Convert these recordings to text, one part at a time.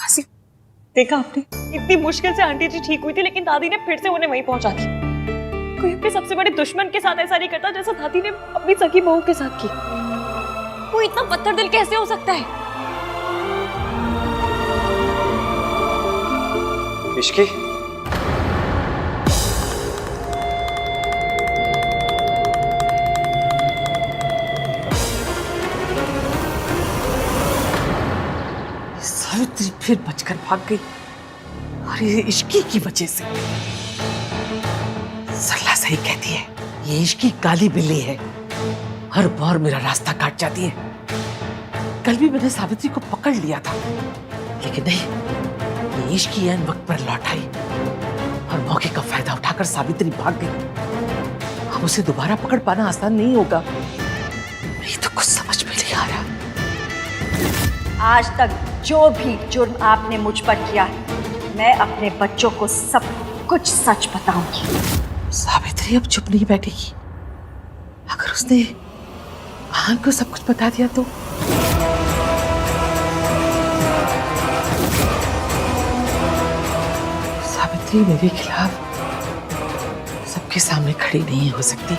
मासी, देखा आपने, इतनी मुश्किल से आंटी जी ठीक हुई थी, लेकिन दादी ने फिर से उन्हें वहीं पहुंचा दी। कोई अपने सबसे बड़े दुश्मन के साथ ऐसा नहीं करता जैसा दादी ने अपनी सगी बहू के साथ की। वो इतना पत्थर दिल कैसे हो सकता है? इश्की, सावित्री फिर बचकर भाग गई और ये इश्की की वजह से। सरला सही कहती है, ये इश्की काली बिल्ली है, हर बार मेरा रास्ता काट जाती है। कल भी मैंने सावित्री को पकड़ लिया था, लेकिन नहीं, ये इश्की ऐन वक्त पर लौट आई और मौके का फायदा उठाकर सावित्री भाग गई। अब उसे दोबारा पकड़ पाना आसान नहीं होगा। नहीं तो कुछ समझ में नहीं आ रहा। आज तक जो भी जुर्म आपने मुझ पर किया है, मैं अपने बच्चों को सब कुछ सच बताऊंगी। सावित्री अब चुप नहीं बैठेगी। अगर उसने आन को सब कुछ बता दिया तो सावित्री मेरे खिलाफ सबके सामने खड़ी नहीं हो सकती।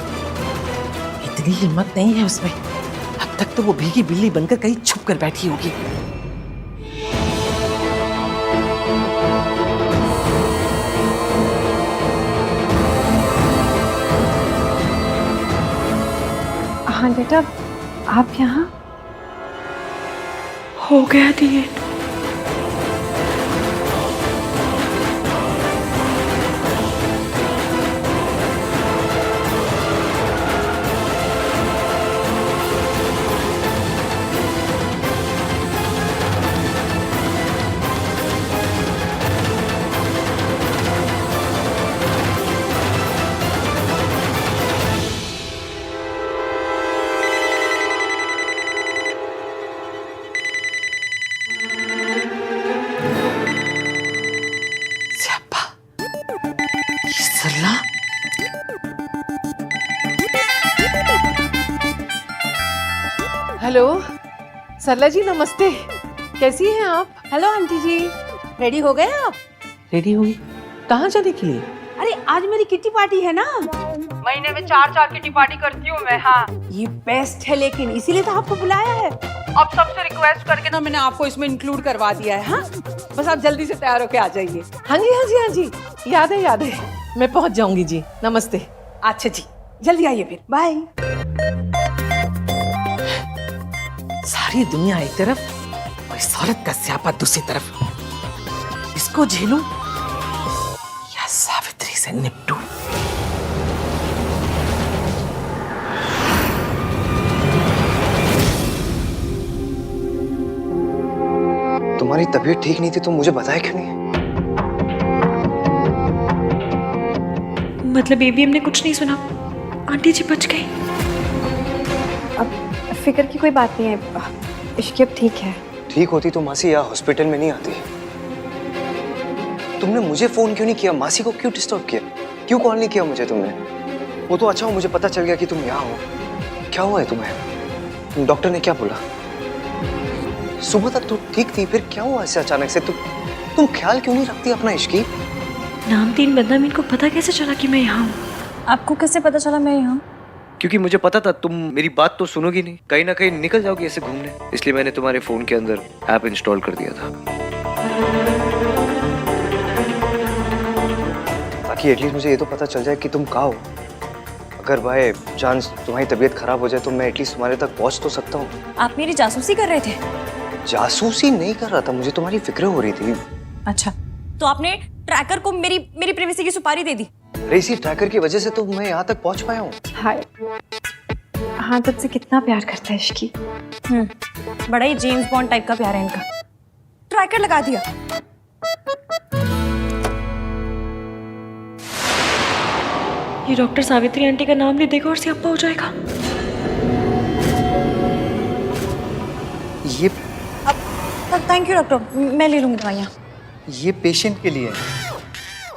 इतनी हिम्मत नहीं है उसमें। अब तक तो वो भीगी बिल्ली बनकर कहीं छुप कर बैठी होगी। हाँ बेटा, आप यहाँ? हो गया दिए। सरला, हेलो सरला जी, नमस्ते। कैसी हैं आप? हेलो आंटी जी, रेडी हो गए आप? रेडी हुई? कहाँ जाने के लिए? अरे आज मेरी किट्टी पार्टी है ना। महीने में 4 किट्टी पार्टी करती हूँ मैं। हाँ, ये बेस्ट है, लेकिन इसीलिए तो आपको बुलाया है। अब सबसे रिक्वेस्ट करके ना मैंने आपको इसमें इंक्लूड करवा दिया है। हाँ, बस आप जल्दी से तैयार होके आ जाइए। हाँ जी, हाँ जी, हाँ जी, याद है, याद है। मैं पहुंच जाऊंगी जी। नमस्ते। अच्छा जी, जल्दी आइए फिर। बाय। सारी दुनिया एक तरफ और इस औरत का स्यापा दूसरी तरफ। इसको झेलूं या सावित्री से निपटूं? तुम्हारी तबीयत ठीक नहीं थी तो मुझे बताया क्यों नहीं? मतलब ये भी हमने कुछ नहीं सुना। आंटी जी बच गई। अब फिक्र की कोई बात नहीं है, इश्की अब ठीक है। ठीक होती तो मासी यहाँ हॉस्पिटल में नहीं आती। तुमने मुझे फोन क्यों नहीं किया? मासी को क्यों डिस्टर्ब किया? क्यों कॉल नहीं किया मुझे तुमने? वो तो अच्छा हो मुझे पता चल गया कि तुम यहाँ हो। क्या हुआ है तुम्हें? डॉक्टर ने क्या बोला? सुबह तक तो ठीक थी, फिर क्या हुआ ऐसे अचानक से? तुम ख्याल क्यों नहीं रखती अपना इश्की? नाम तीन बदनामी, इनको पता कैसे चला कि मैं यहाँ हूँ? आपको कैसे पता चला मैं यहाँ हूँ? क्योंकि मुझे पता था तुम मेरी बात तो सुनोगी नहीं, कहीं ना कहीं निकल जाओगी ऐसे घूमने, इसलिए मैंने तुम्हारे फोन के अंदर ऐप इंस्टॉल कर दिया था ताकि एटलीस्ट मुझे ये तो पता चल जाए कि तुम कहाँ हो। अगर बाय चांस तुम्हारी तबीयत खराब हो जाए तो मैं एटलीस्ट तुम्हारे तक पहुंच तो सकता हूँ। आप मेरी जासूसी कर रहे थे? जासूसी नहीं कर रहा था, मुझे तुम्हारी फिक्र हो रही थी। अच्छा, तो आपने ट्रैकर को मेरी प्रिवेसी की सुपारी दे दी? अरे इसी ट्रैकर की वजह से तो मैं यहाँ तक पहुंच पाया हूँ। हाय, हाँ तुझसे कितना प्यार करता है इश्की। बड़ा ही जेम्स बॉन्ड टाइप का प्यार है इनका। ट्रैकर लगा दिया। ये डॉक्टर सावित्री आंटी का नाम ले देगा और सियापा हो जाएगा। ये थैंक यू डॉक्टर, मैं ले लूंगी दवाइयाँ। ये पेशेंट के लिए है।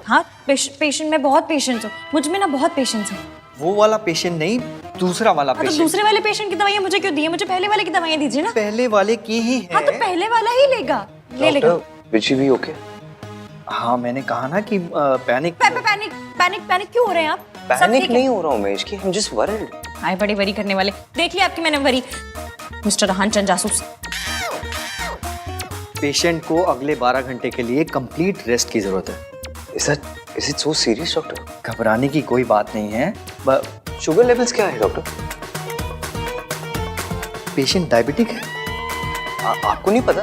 हाँ, पेशेंट में बहुत पेशेंस हो, मुझ में ना बहुत पेशेंस है। वो वाला पेशेंट नहीं, दूसरा वाला हाँ, तो पेशेंट। दूसरे वाले पेशेंट की दवाइयाँ मुझे क्यों दी है? मुझे पहले वाले की दवाइयाँ दीजिए ना। पहले वाले की ही है। हाँ, तो पहले वाला ही लेगा, ले लेगा। विची भी ओके? हाँ मैंने कहा ना कि पैनिक पैनिक क्यों हो रहे हैं आप? सब पैनिक ठीक है? नहीं हो रहा हूँ मैं इसकी, I'm just worried. आए बड़ी वरी करने वाले। देख लिया आपकी मैंने वरी। मिस्टर रहान चंद जासूस। पेशेंट को अगले 12 घंटे के लिए कंप्लीट रेस्ट की जरूरत है। Is it so serious, doctor? घबराने की कोई बात नहीं है। शुगर लेवल्स क्या है डॉक्टर? पेशेंट डायबिटिक है। आपको नहीं पता?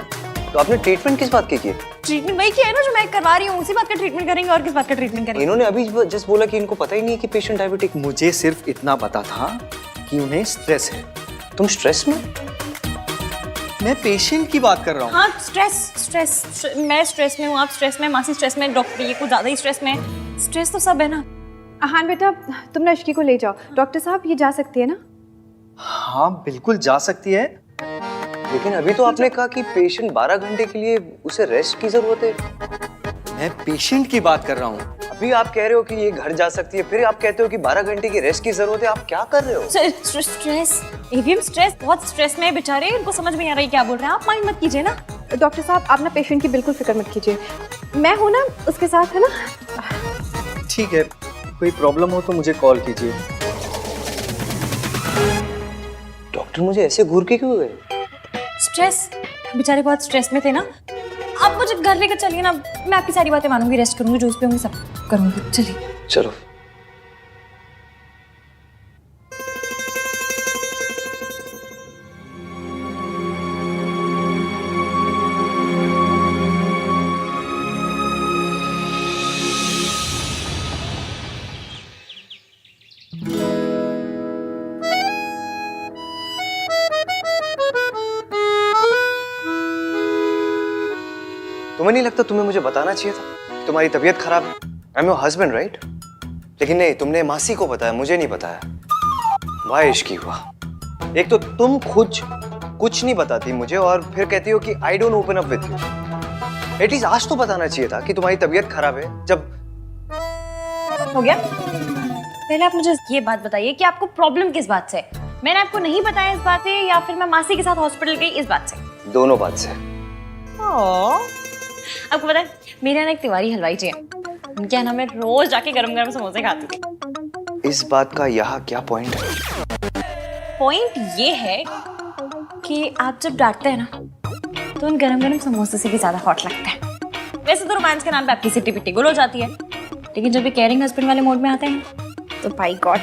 तो आपने ट्रीटमेंट किस बात की है? ट्रीटमेंट वही किया है ना जो मैं करवा रही हूँ, उसी बात का ट्रीटमेंट करेंगे और किस बात का ट्रीटमेंट करेंगे? इन्होंने अभी जस्ट बोला कि इनको पता ही नहीं है कि पेशेंट डायबिटिक। मुझे सिर्फ इतना पता था कि उन्हें स्ट्रेस है। तुम स्ट्रेस में? मैं पेशेंट की बात कर रहा हूँ। हाँ स्ट्रेस मैं स्ट्रेस में हूँ, आप स्ट्रेस में, मासी स्ट्रेस में, डॉक्टर ये कुछ ज्यादा ही स्ट्रेस में। स्ट्रेस तो सब है ना। हाँ बेटा, तुम ना इश्की को ले जाओ। डॉक्टर साहब ये जा सकती है ना? हाँ बिल्कुल जा सकती है। लेकिन अभी तो आपने कहा कि पेशेंट 12 घंटे के लिए उसे रेस्ट की जरूरत है। मैं पेशेंट की बात कर रहा हूँ। अभी आप कह रहे हो कि ये घर जा सकती है, फिर आप कहते हो कि 12 घंटे की रेस्ट की जरूरत है। आप क्या कर रहे हो? स्ट्रेस एवीएम स्ट्रेस, बहुत स्ट्रेस में है बेचारे, इनको समझ में नहीं आ रही क्या बोल रहे हैं। आप माइंड मत कीजिए ना। डॉक्टर साहब आप ना पेशेंट की बिल्कुल फिक्र मत कीजिए, मैं हूँ ना उसके साथ, है ना? ठीक है, कोई प्रॉब्लम हो तो मुझे कॉल कीजिए। डॉक्टर मुझे ऐसे घूर के क्यों गए? स्ट्रेस, बेचारे बहुत स्ट्रेस में थे ना। आप मुझे घर लेकर चलिए ना, मैं आपकी सारी बातें मानूंगी, रेस्ट करूंगी, जो उस पे होंगी सब करूंगी। चलिए चलो। तुम्हें नहीं लगता तुम्हें मुझे बताना चाहिए था कि तुम्हारी तबीयत खराब है? I am your husband right? लेकिन नहीं, तुमने मासी को बताया, मुझे नहीं बताया। वाह इश्की वाह। एक तो तुम खुद कुछ नहीं बताती मुझे और फिर कहती हो कि I don't open up with you. At least आज तो बताना चाहिए था कि तुम्हारी तबीयत खराब है। जब हो गया, पहले आप मुझे ये बात बताइए कि आपको प्रॉब्लम किस बात से है? मैंने आपको नहीं बताया इस बात से, या फिर मैं मासी के साथ हॉस्पिटल गई इस बात से? दोनों बात से। आपको पता है मेरे यहाँ एक तिवारी हलवाई जी हैं, उनके यहाँ मैं रोज जाके गरम गरम समोसे खाती थी। इस बात का यहाँ क्या पॉइंट है? पॉइंट ये है कि आप जब डांटते हैं ना तो उन गरम गरम समोसे से भी ज्यादा हॉट लगता है। वैसे तो रोमांस के नाम पे आपकी सिटी पिट्टी गुल हो जाती है, लेकिन जब ये केयरिंग हस्बैंड वाले मोड में आते हैं तो भाई गॉड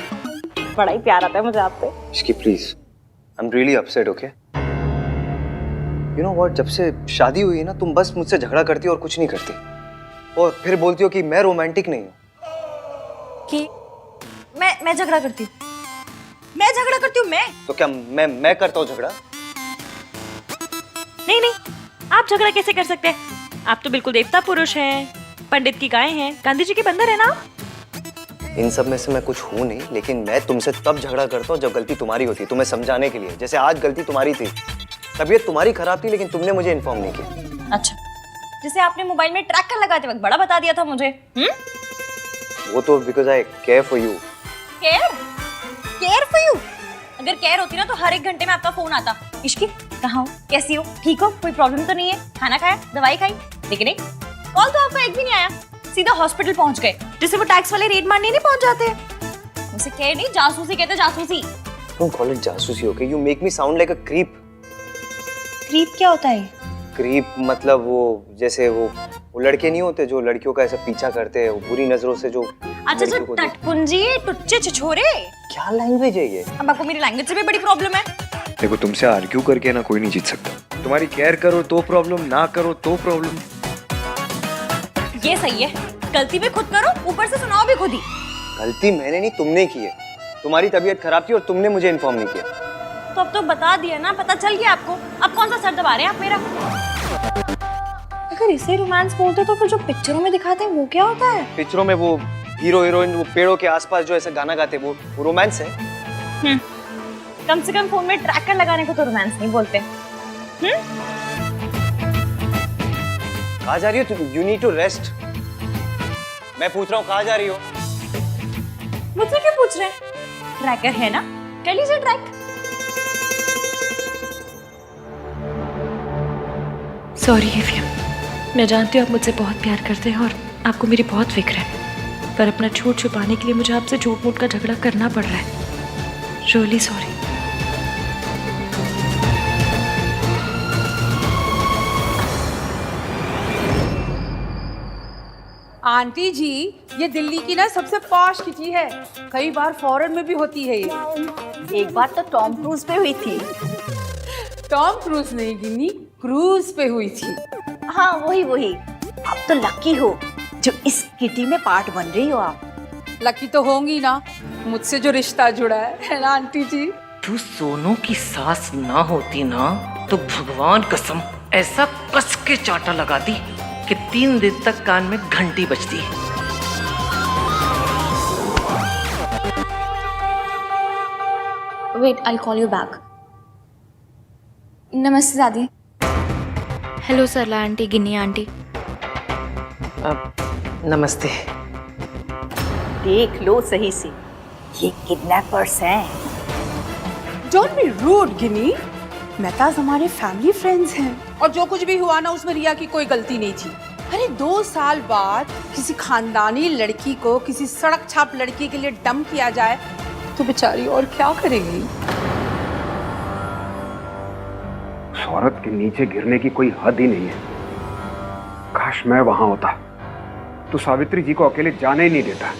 बड़ा ही प्यार आता है मुझे आपसे। इसकी please, I am really upset, okay? You know what, जब से शादी हुई है ना तुम बस मुझसे झगड़ा करती हो और कुछ नहीं करती, और फिर बोलती हो कि मैं रोमांटिक नहीं हूँ। कि मैं झगड़ा करती हूँ? मैं झगड़ा करती हूँ? मैं तो क्या मैं करता हूँ झगड़ा? नहीं, आप झगड़ा कैसे कर सकते हैं? आप तो बिल्कुल देवता पुरुष हैं, पंडित की गाय हैं, गांधी जी के बंदर है ना। इन सब में से मैं कुछ हूँ नहीं, लेकिन मैं तुमसे तब झगड़ा करता हूँ जब गलती तुम्हारी होती है, तुम्हें समझाने के लिए। जैसे आज गलती तुम्हारी थी, तबीयत तुम्हारी खराब थी, लेकिन तुमने मुझे इन्फॉर्म नहीं किया। अच्छा, जैसे आपने मोबाइल में ट्रैकर लगाते वक्त बड़ा बता दिया था मुझे। वो तो because I care for you. Care for you? अगर केयर होती ना तो हर 1 घंटे में आपका फोन आता, इश्की कहाँ हो, कैसी हो, ठीक हो, कोई प्रॉब्लम तो नहीं है, खाना खाया, दवाई खाई? लेकिन नहीं, कॉल तो आपका एक भी नहीं आया, सीधा हॉस्पिटल पहुंच गए, जिससे वो टैक्स वाले रेड मारने नहीं पहुंच जाते। उसे केयर नहीं, जासूसी कहते, जासूसी। डोंट कॉल इट जासूसी, okay? You make me sound like a creep. Creep क्या होता है? क्रीप मतलब वो जैसे वो लड़के नहीं होते जो लड़कियों का ऐसा पीछा करते हैं, वो बुरी नजरों से जो। अच्छा, जो टटपुंजी, टुच्चे, छिछोरे। क्या लैंग्वेज है ये? अब आपको मेरी लैंग्वेज से भी बड़ी प्रॉब्लम है। देखो, तुमसे आर्ग्यू करके ना कोई नहीं जीत सकता। तुम्हारी केयर करो तो प्रॉब्लम, ना करो तो प्रॉब्लम। ये सही है, गलती भी खुद करो, ऊपर से सुनाओ भी खुद ही। गलती मैंने नहीं, तुमने की है। तुम्हारी तबीयत खराब थी और तुमने मुझे इन्फॉर्म नहीं किया। तो अब तो बता दिया ना, पता चल गया आपको। अब कौन सा सर दबा रहे हैं आप मेरा? अगर इसे रोमांस बोलते तो फिर जो पिक्चरों में दिखाते हैं वो क्या होता है? पिक्चरों में वो हीरो हीरोइन वो पेड़ों के आसपास जो ऐसे गाना गाते वो रोमांस है। कम से कम फोन में ट्रैकर लगाने को तो रोमांस नहीं बोलते। कहाँ जा रही हो? You need to rest. मैं पूछ रहा हूँ कहाँ जा रही हो? मुझसे क्यों पूछ रहे हैं? ट्रैकर है ना, कर लीजिए ट्रैक। सॉरी एफएम, मैं जानती हूँ आप मुझसे बहुत प्यार करते हैं और आपको मेरी बहुत फिक्र है, पर अपना झूठ छुपाने के लिए मुझे आपसे झूठ मूठ का झगड़ा करना पड़ रहा है। Really sorry. आंटी जी, ये दिल्ली की ना सबसे पॉश किटी है। कई बार फॉरेन में भी होती है ये। एक बार तो टॉम क्रूज पे हुई थी। टॉम क्रूज नहीं गिनी, क्रूज पे हुई थी। हाँ वही वही। आप तो लकी हो जो इस किटी में पार्ट बन रही हो आप। लकी तो होंगी ना, मुझसे जो रिश्ता जुड़ा है ना आंटी जी। तू सोनू की सास ना होती ना तो भगवान कसम ऐसा कस के चांटा लगाती कि 3 दिन तक कान में घंटी बजती। Wait, I'll call you back. नमस्ते दादी। हेलो सरला आंटी, गिन्नी आंटी। नमस्ते। देख लो सही से, ये किडनैपर्स हैं। डोंट बी रूड गिनी, मेहताज हमारे फैमिली फ्रेंड्स हैं और जो कुछ भी हुआ ना उसमें रिया की कोई गलती नहीं थी। अरे 2 साल बाद किसी खानदानी लड़की को किसी सड़क छाप लड़की के लिए डंप किया जाए तो बेचारी और क्या करेगी। उस औरत के नीचे गिरने की कोई हद ही नहीं है। काश मैं वहां होता तो सावित्री जी को अकेले जाने ही नहीं देता।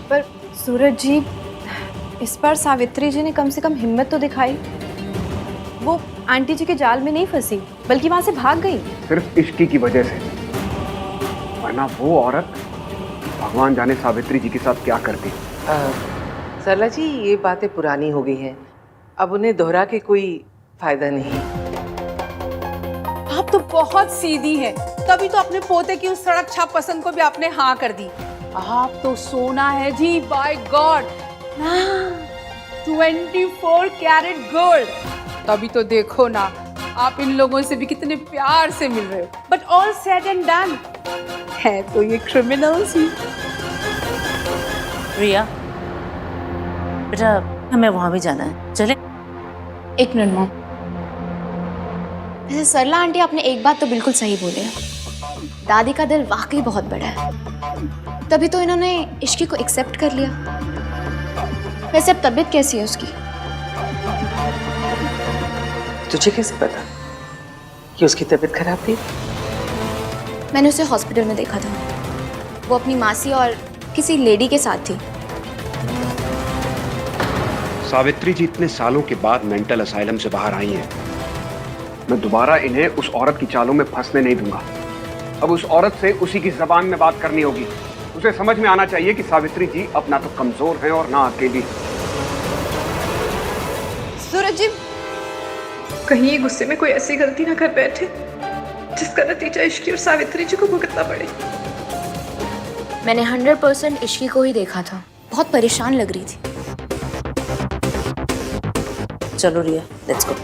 पर सूरज जी, इस बार सावित्री जी ने कम से कम हिम्मत तो दिखाई। वो आंटी जी के जाल में नहीं फंसी बल्कि वहां से भाग गई। सिर्फ इश्की की वजह से, वरना वो औरत भगवान जाने सावित्री जी के साथ क्या करती। सरला जी, ये बातें पुरानी हो गई हैं, अब उन्हें दोहरा के कोई फायदा नहीं। आप तो बहुत सीधी हैं, तभी तो अपने पोते की उस सड़क छाप पसंद को भी आपने हाँ कर दी। आप तो सोना है जी, बाय गॉड। 24 carat gold. तभी तो देखो ना, आप इन लोगों से भी कितने प्यार से मिल रहे हो। But all said and done, है तो ये क्रिमिनल्स ही। रिया बेटा, हमें वहां भी जाना है, चले? एक मिनट मॉम। वैसे सरला आंटी, आपने एक बात तो बिल्कुल सही बोली है, दादी का दिल वाकई बहुत बड़ा है, तभी तो इन्होंने इश्की को एक्सेप्ट कर लिया। वैसे अब तबीयत कैसी है उसकी? तुझे कैसे पता कि उसकी तबीयत खराब थी? मैंने उसे हॉस्पिटल में देखा था, वो अपनी मासी और किसी लेडी के साथ थी। सावित्री जी इतने सालों के बाद मेंटल असाइलम से बाहर आई हैं। मैं दोबारा इन्हें उस औरत की चालों में फंसने नहीं दूंगा। अब उस औरत से उसी की जबान में बात करनी होगी। उसे समझ में आना चाहिए कि सावित्री जी अब ना तो कमजोर हैं और ना अकेली। सूरज जी, कहीं ये गुस्से में कोई ऐसी गलती ना कर बैठे जिसका नतीजा इश्की और सावित्री जी को भुगतना पड़े। मैंने 100% इश्की को ही देखा था, बहुत परेशान लग रही थी। चलो रिया, लेट्स गो।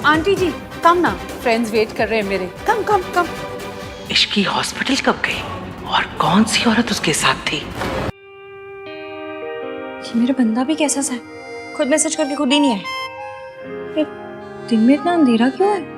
आंटी जी कम ना, फ्रेंड्स वेट कर रहे हैं मेरे। कम कम कम। इश्की हॉस्पिटल कब गई और कौन सी औरत उसके साथ थी? ये मेरा बंदा भी कैसा सा है, खुद मैसेज करके खुद ही नहीं आए। दिन में इतना अंधेरा क्यों है?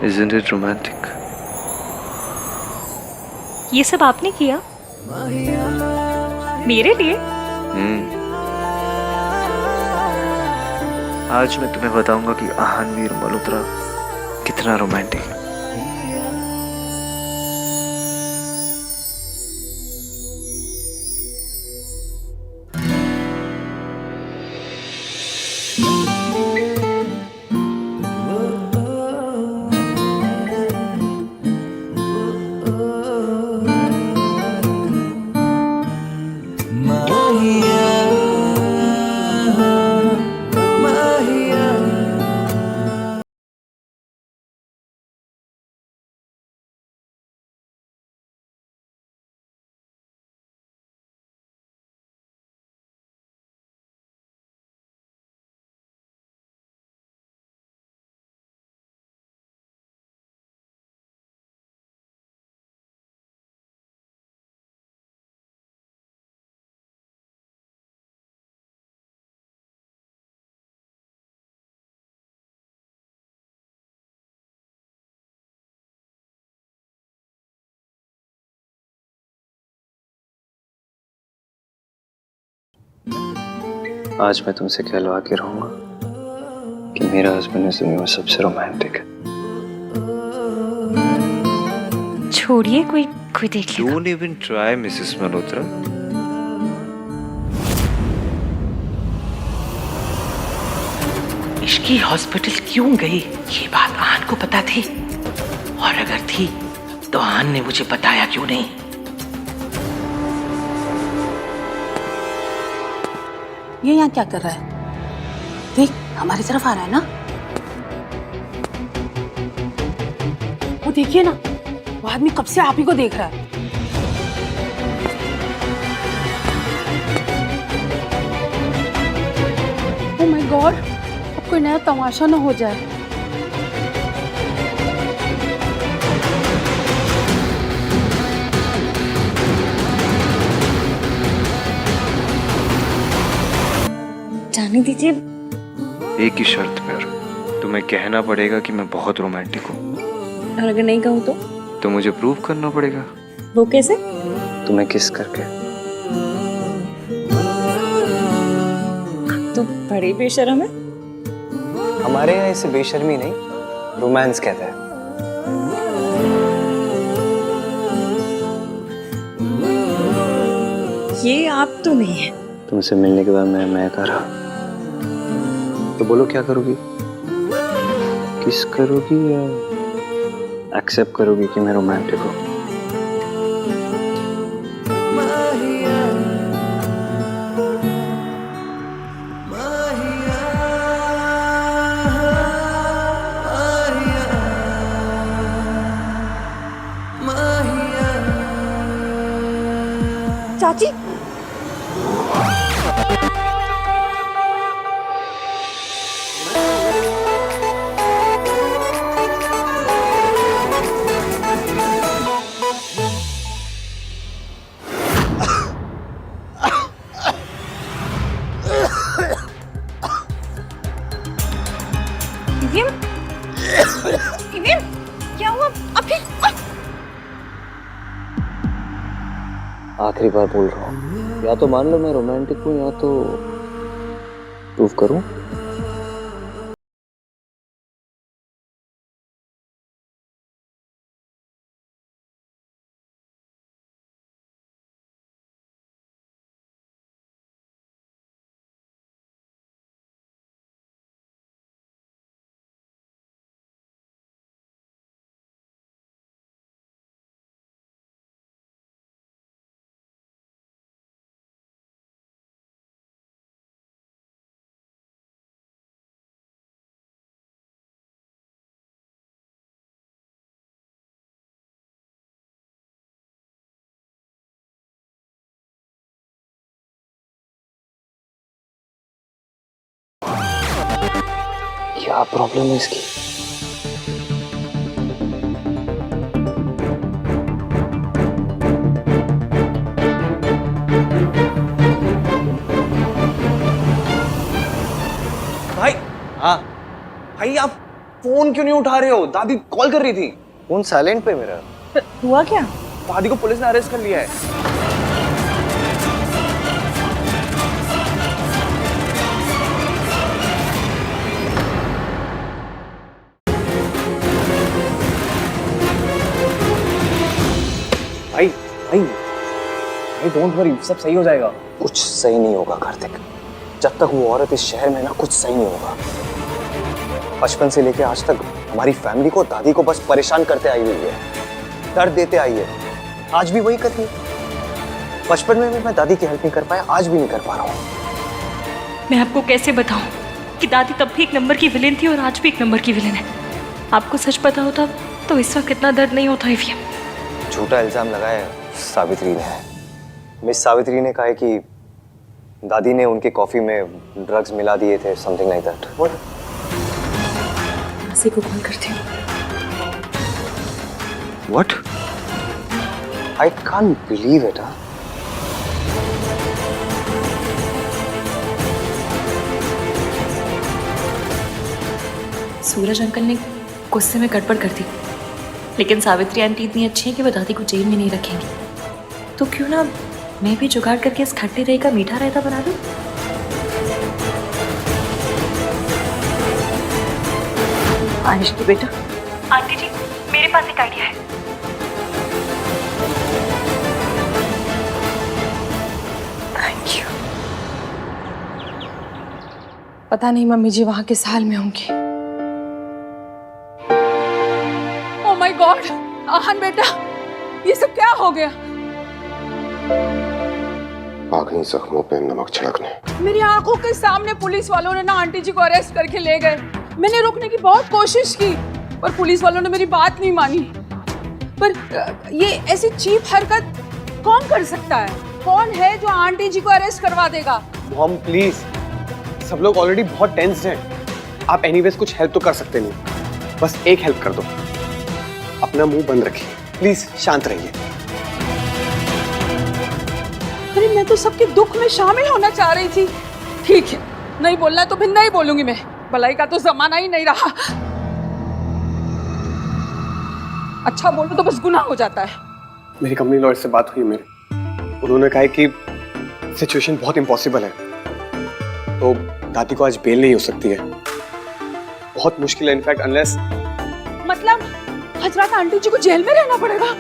Isn't it romantic? ये सब आपने किया मेरे लिए? आज मैं तुम्हें बताऊंगा कि आहानवीर मल्होत्रा कितना रोमांटिक है। आज मैं तुमसे कहलवा के रहूंगा कि मेरा हस्बैंड इस दुनिया में सबसे रोमांटिक है। छोड़िए, कोई कोई देख लेगा। Don't even try, Mrs Malhotra. Ishki hospital क्यों गई ये बात आन को पता थी, और अगर थी तो आन ने मुझे बताया क्यों नहीं? ये यहाँ क्या कर रहा है? देख, हमारी तरफ आ रहा है ना। वो देखिए ना, वो आदमी कब से आप ही को देख रहा है। ओह माय गॉड, अब कोई नया तमाशा ना हो जाए। जाने दीजिए। एक ही शर्त पर, तुम्हें कहना पड़ेगा कि मैं बहुत रोमांटिक हूँ। और अगर नहीं कहूँ तो मुझे प्रूव करना पड़ेगा। वो कैसे? तुम्हें किस करके। तो बड़े बेशर्म है। हमारे यहाँ इसे बेशर्मी नहीं, रोमांस कहते हैं। ये आप तो नहीं है। तुमसे मिलने के बाद मैं कर रहा, तो बोलो क्या करोगी? किस करोगी या एक्सेप्ट करोगी कि मैं रोमांटिक हूँ? चाची, क्या हुआ? अभी आखिरी बार बोल रहा हूँ, या तो मान लो मैं रोमांटिक हूँ या तो प्रूफ करूँ। क्या प्रॉब्लम है इसकी? भाई, हाँ भाई, आप फोन क्यों नहीं उठा रहे हो? दादी कॉल कर रही थी। फोन साइलेंट पे मेरा। हुआ क्या? दादी को पुलिस ने अरेस्ट कर लिया है। भाई भाई भाई, डोंट वरी, सब सही हो जाएगा। कुछ सही नहीं होगा कार्तिक, जब तक वो औरत इस शहर में ना, कुछ सही नहीं होगा। बचपन से लेके आज तक हमारी फैमिली को, दादी को बस परेशान करते आई हुई है, दर्द देते आई है। आज भी वही कर रही है। बचपन में भी मैं दादी की हेल्प नहीं कर पाया, आज भी नहीं कर पा रहा हूँ। मैं आपको कैसे बताऊं कि दादी तब भी एक नंबर की विलेन थी और आज भी एक नंबर की विलेन है। आपको सच पता होता तो इस वक्त इतना दर्द नहीं होता ईवीएम। झूठा इल्जाम लगाया सावित्री ने। मिस सावित्री ने कहा है कि दादी ने उनके कॉफी में ड्रग्स मिला दिए थे, समथिंग लाइक दैट। मासी को कॉल करती हूँ। What? I can't believe it. Suraj uncle ने गुस्से में गड़बड़ कर दी, लेकिन सावित्री आंटी इतनी अच्छी है कि वो दादी को जेल में नहीं रखेंगी। तो क्यों ना मैं भी जुगाड़ करके इस खट्टे दही का मीठा रायता बना दूं। आनिश की बेटा, आंटी जी, मेरे पास एक आइडिया है। Thank you. पता नहीं मम्मी जी वहाँ किस हाल में होंगी। ओह माय गॉड, आहन बेटा, ये सब क्या हो गया? आखिरी जख्मों पे नमक छिड़कने। मेरी आंखों के सामने पुलिस वालों ने ना आंटी जी को अरेस्ट करके ले गए। मैंने रोकने की बहुत कोशिश की पर पुलिस वालों ने मेरी बात नहीं मानी। पर ये ऐसी चीप हरकत कौन कर सकता है? कौन है जो आंटी जी को अरेस्ट करवा देगा? मॉम प्लीज, सब लोग ऑलरेडी बहुत टेंस्ड हैं। आप एनीवेज कुछ हेल्प तो कर सकते नहीं, बस एक हेल्प कर दो, अपना मुंह बंद रखिए प्लीज, शांत रहिए। अरे मैं तो सबके दुख में शामिल होना चाह रही थी। ठीक है, नहीं बोलना तो फिर नहीं बोलूंगी मैं, भलाई का तो जमाना ही नहीं रहा। अच्छा बोलो तो बस गुनाह हो जाता है। मेरी कंपनी लॉयर से बात हुई मेरी, उन्होंने कहा है कि सिचुएशन बहुत इम्पॉसिबल है, तो दादी को आज बेल नहीं हो सकती है, बहुत मुश्किल है इनफैक्ट, अनलेस। मतलब हजरत आंटी जी को जेल में रहना पड़ेगा?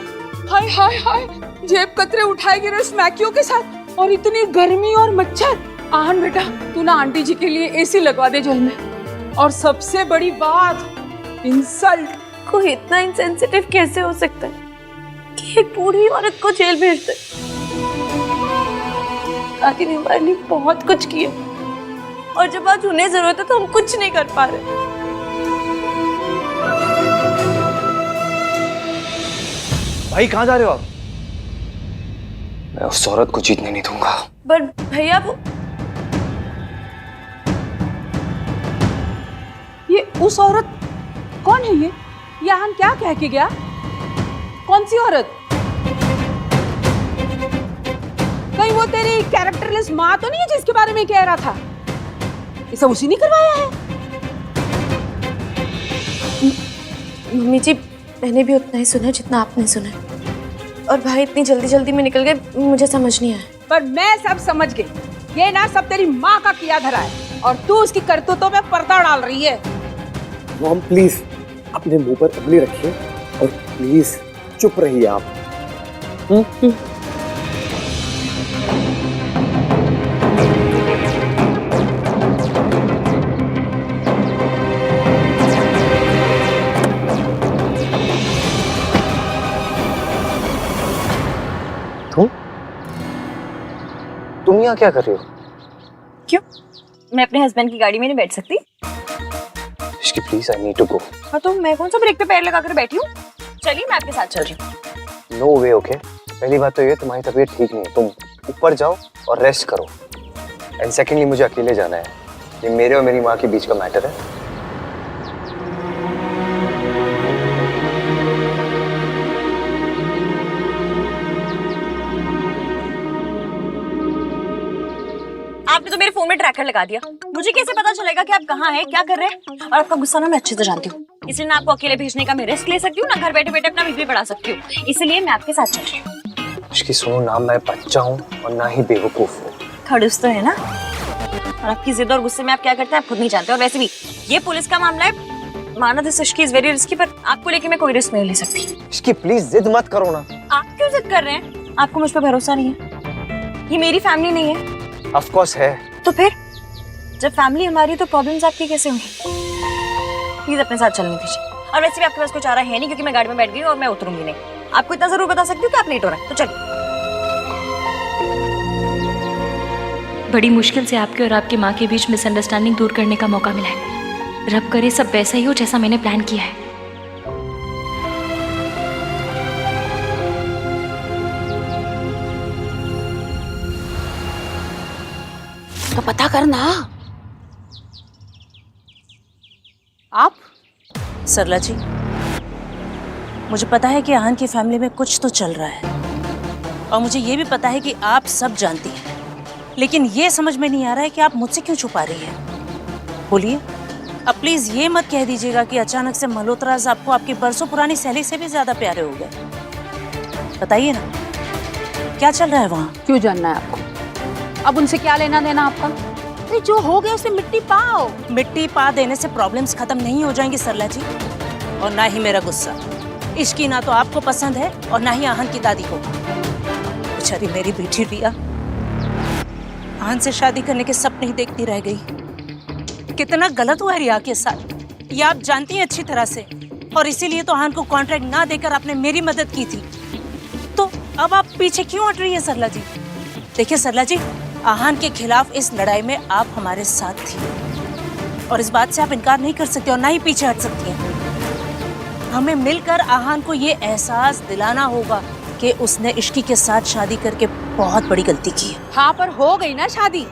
हाय हाय हाय, जेब कतरे उठाए गिरे उस मैक्यू के साथ, और इतनी गर्मी और मच्छर। आहन बेटा, तू ना आंटी जी के लिए एसी लगवा दे जेल में। और सबसे बड़ी बात, इंसल्ट। कोई इतना इंसेंसिटिव कैसे हो सकता है कि एक बूढ़ी औरत को जेल भेज दे? दादी ने हमारे लिए बहुत कुछ किया और जब आज उन्हें जरूरत है तो हम कुछ नहीं कर पा रहे। भाई कहाँ जा रहे हो आप? मैं उस औरत को जीतने नहीं दूंगा। पर भैया वो ये उस औरत कौन है? ये आहन क्या कह के गया? कौन सी औरत? कहीं वो तेरी कैरेक्टरलेस माँ तो नहीं है जिसके बारे में कह रहा था? ये सब उसी ने करवाया है? मम्मी जी, मैंने भी उतना ही सुना जितना आपने सुना, और भाई इतनी जल्दी जल्दी में निकल गए, मुझे समझ नहीं आया। पर मैं सब समझ गई, ये ना सब तेरी माँ का किया धरा है और तू उसकी करतूतों में पर्दा डाल रही है। मॉम प्लीज अपने मुंह पर उंगली रखिए और प्लीज चुप रहिए आप। तुम यहाँ क्या कर रही हो? क्यों? मैं अपने हस्बैंड की गाड़ी में नहीं बैठ सकती? इश्की please, I need to go. हाँ तो मैं कौन सा ब्रेक पे पैर लगाकर बैठी हूँ? चलिए मैं आपके साथ चल रही हूँ। नो वे, ओके। पहली बात तो ये, तुम्हारी तबीयत ठीक नहीं है, तुम ऊपर जाओ और रेस्ट करो। एंड सेकेंडली, मुझे अकेले जाना है, ये मेरे और मेरी माँ के बीच का मैटर है। आपने तो मेरे फोन में ट्रैकर लगा दिया, मुझे कैसे पता चलेगा कि आप कहाँ हैं, क्या कर रहे हैं? और आपका गुस्सा ना मैं अच्छे से जानती हूँ, इसलिए ना आपको अकेले भेजने का मैं रिस्क ले सकती हूँ, ना घर बैठे बैठे अपना बीपी बढ़ा सकती हूँ, इसलिए मैं आपके साथ चल रही हूँ। इसकी सुनो, ना मैं बच्चा हूँ और ना ही बेवकूफ हूँ। खड़ूस तो है ना, और आपकी जिद और गुस्से में आप क्या करते हैं आप खुद नहीं जानते। और वैसे भी ये पुलिस का मामला है, माना this Ishki is very risky, पर आपको लेके मैं कोई रिस्क नहीं ले सकती। इसकी प्लीज जिद मत करो ना। आप क्यों जिद कर रहे हैं? आपको मुझ पर भरोसा नहीं है? ये मेरी फैमिली नहीं है? ऑफ कोर्स है। तो फिर जब फैमिली हमारी तो प्रॉब्लम्स आपकी कैसे होंगी? प्लीज अपने साथ चलने दीजिए। और वैसे भी आपके पास कुछ आ रहा है नहीं, क्योंकि मैं गाड़ी में बैठ गई और मैं उतरूंगी नहीं। आपको इतना जरूर बता सकती हूँ कि आप लेट हो रहे हैं, तो चलिए। बड़ी मुश्किल से आपके और आपकी माँ के बीच मिसअंडरस्टैंडिंग दूर करने का मौका मिला है। रब करे सब वैसा ही हो जैसा मैंने प्लान किया है। तो पता करना। आप? सरला जी, मुझे पता है कि आहन की फैमिली में कुछ तो चल रहा है, और मुझे ये भी पता है कि आप सब जानती हैं, लेकिन ये समझ में नहीं आ रहा है कि आप मुझसे क्यों छुपा रही हैं। बोलिए, अब प्लीज ये मत कह दीजिएगा कि अचानक से मल्होत्राज आपको आपकी बरसों पुरानी सहेली से भी ज्यादा प्यारे हो गए। बताइए ना, क्या चल रहा है वहाँ? क्यों जानना है आपको? अब उनसे क्या लेना देना आपका? अरे जो हो गया उसे मिट्टी पाओ। मिट्टी पा देने से प्रॉब्लम्स खत्म नहीं हो जाएंगी सरला जी। और ना ही मेरा गुस्सा। इश्की ना तो आपको पसंद है और ना ही आहन की दादी को। बेचारी मेरी बेटी रिया आहन से शादी करने के सपने ही देखती रह गई। कितना गलत हुआ है रिया के साथ, ये आप जानती हैं अच्छी तरह से। और इसीलिए तो आहन को कॉन्ट्रैक्ट ना देकर आपने मेरी मदद की थी। तो अब आप पीछे क्यों हट रही है सरला जी? देखिए सरला जी, आहन के खिलाफ इस लड़ाई में आप हमारे साथ थी और इस बात से आप इनकार नहीं कर सकते और ना ही पीछे हट सकती हैं। हमें मिलकर आहन को ये एहसास दिलाना होगा कि उसने इश्की के साथ शादी करके बहुत बड़ी गलती की है। हाँ, पर हो गई ना शादी।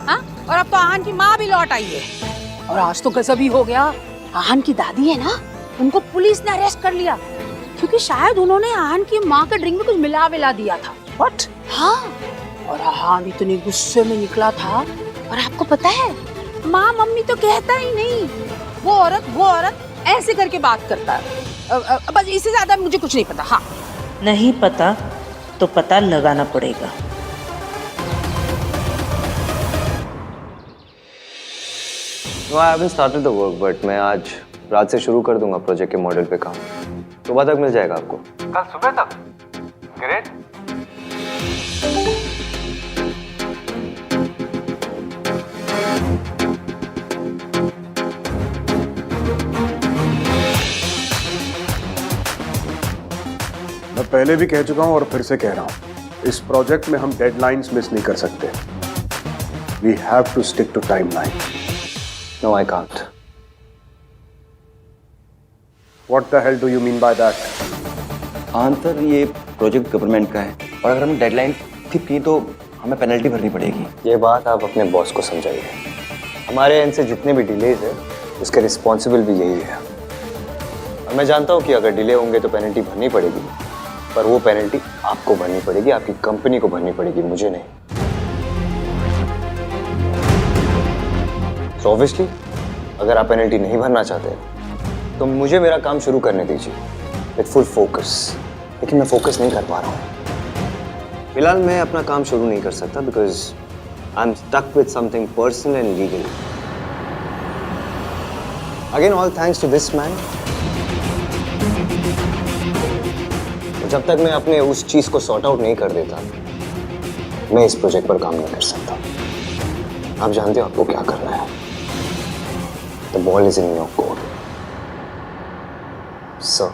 हाँ, और अब तो आहन की माँ भी लौट आई है। और आज तो गजब ही हो गया। आहन की दादी है ना, उनको पुलिस ने अरेस्ट कर लिया क्योंकि शायद उन्होंने आहन की माँ के ड्रिंक में कुछ मिला दिया था। व्हाट? हाँ, और आहन इतने गुस्से में निकला था। और आपको पता है, माँ मम्मी तो कहता ही नहीं, वो औरत ऐसे करके बात करता है। बस इससे ज्यादा मुझे कुछ नहीं पता। हाँ, नहीं पता तो पता लगाना पड़ेगा। No, I haven't started the work, but मैं आज रात से शुरू कर दूंगा प्रोजेक्ट के मॉडल पे काम। सुबह तक मिल जाएगा आपको। कल सुबह तक? ग्रेट। मैं पहले भी कह चुका हूं और फिर से कह रहा हूं, इस प्रोजेक्ट में हम डेडलाइंस मिस नहीं कर सकते। We have to stick to timeline. No, I can't. What the hell do you mean by that? Answer, ये प्रोजेक्ट गवर्नमेंट का है और अगर हमें डेडलाइन स्किप की तो हमें पेनल्टी भरनी पड़ेगी। ये बात आप अपने बॉस को समझाइए। हमारे एंड से जितने भी डिलेज है उसके रिस्पॉन्सिबल भी यही है। और मैं जानता हूँ कि अगर डिले होंगे तो पेनल्टी भरनी पड़ेगी, पर वो पेनल्टी आपको भरनी पड़ेगी, आपकी कंपनी को भरनी पड़ेगी, मुझे नहीं। So obviously, अगर आप पेनल्टी नहीं भरना चाहते तो मुझे मेरा काम शुरू करने दीजिए विद फुल फोकस। लेकिन मैं फोकस नहीं कर पा रहा हूँ। फिलहाल मैं अपना काम शुरू नहीं कर सकता because I am stuck with something personal and legal. Again all thanks to this man. जब तक मैं अपने उस चीज को सॉर्ट आउट नहीं कर देता, मैं इस प्रोजेक्ट पर काम नहीं कर सकता। आप जानते हो आपको क्या करना है। The ball is in your court, sir.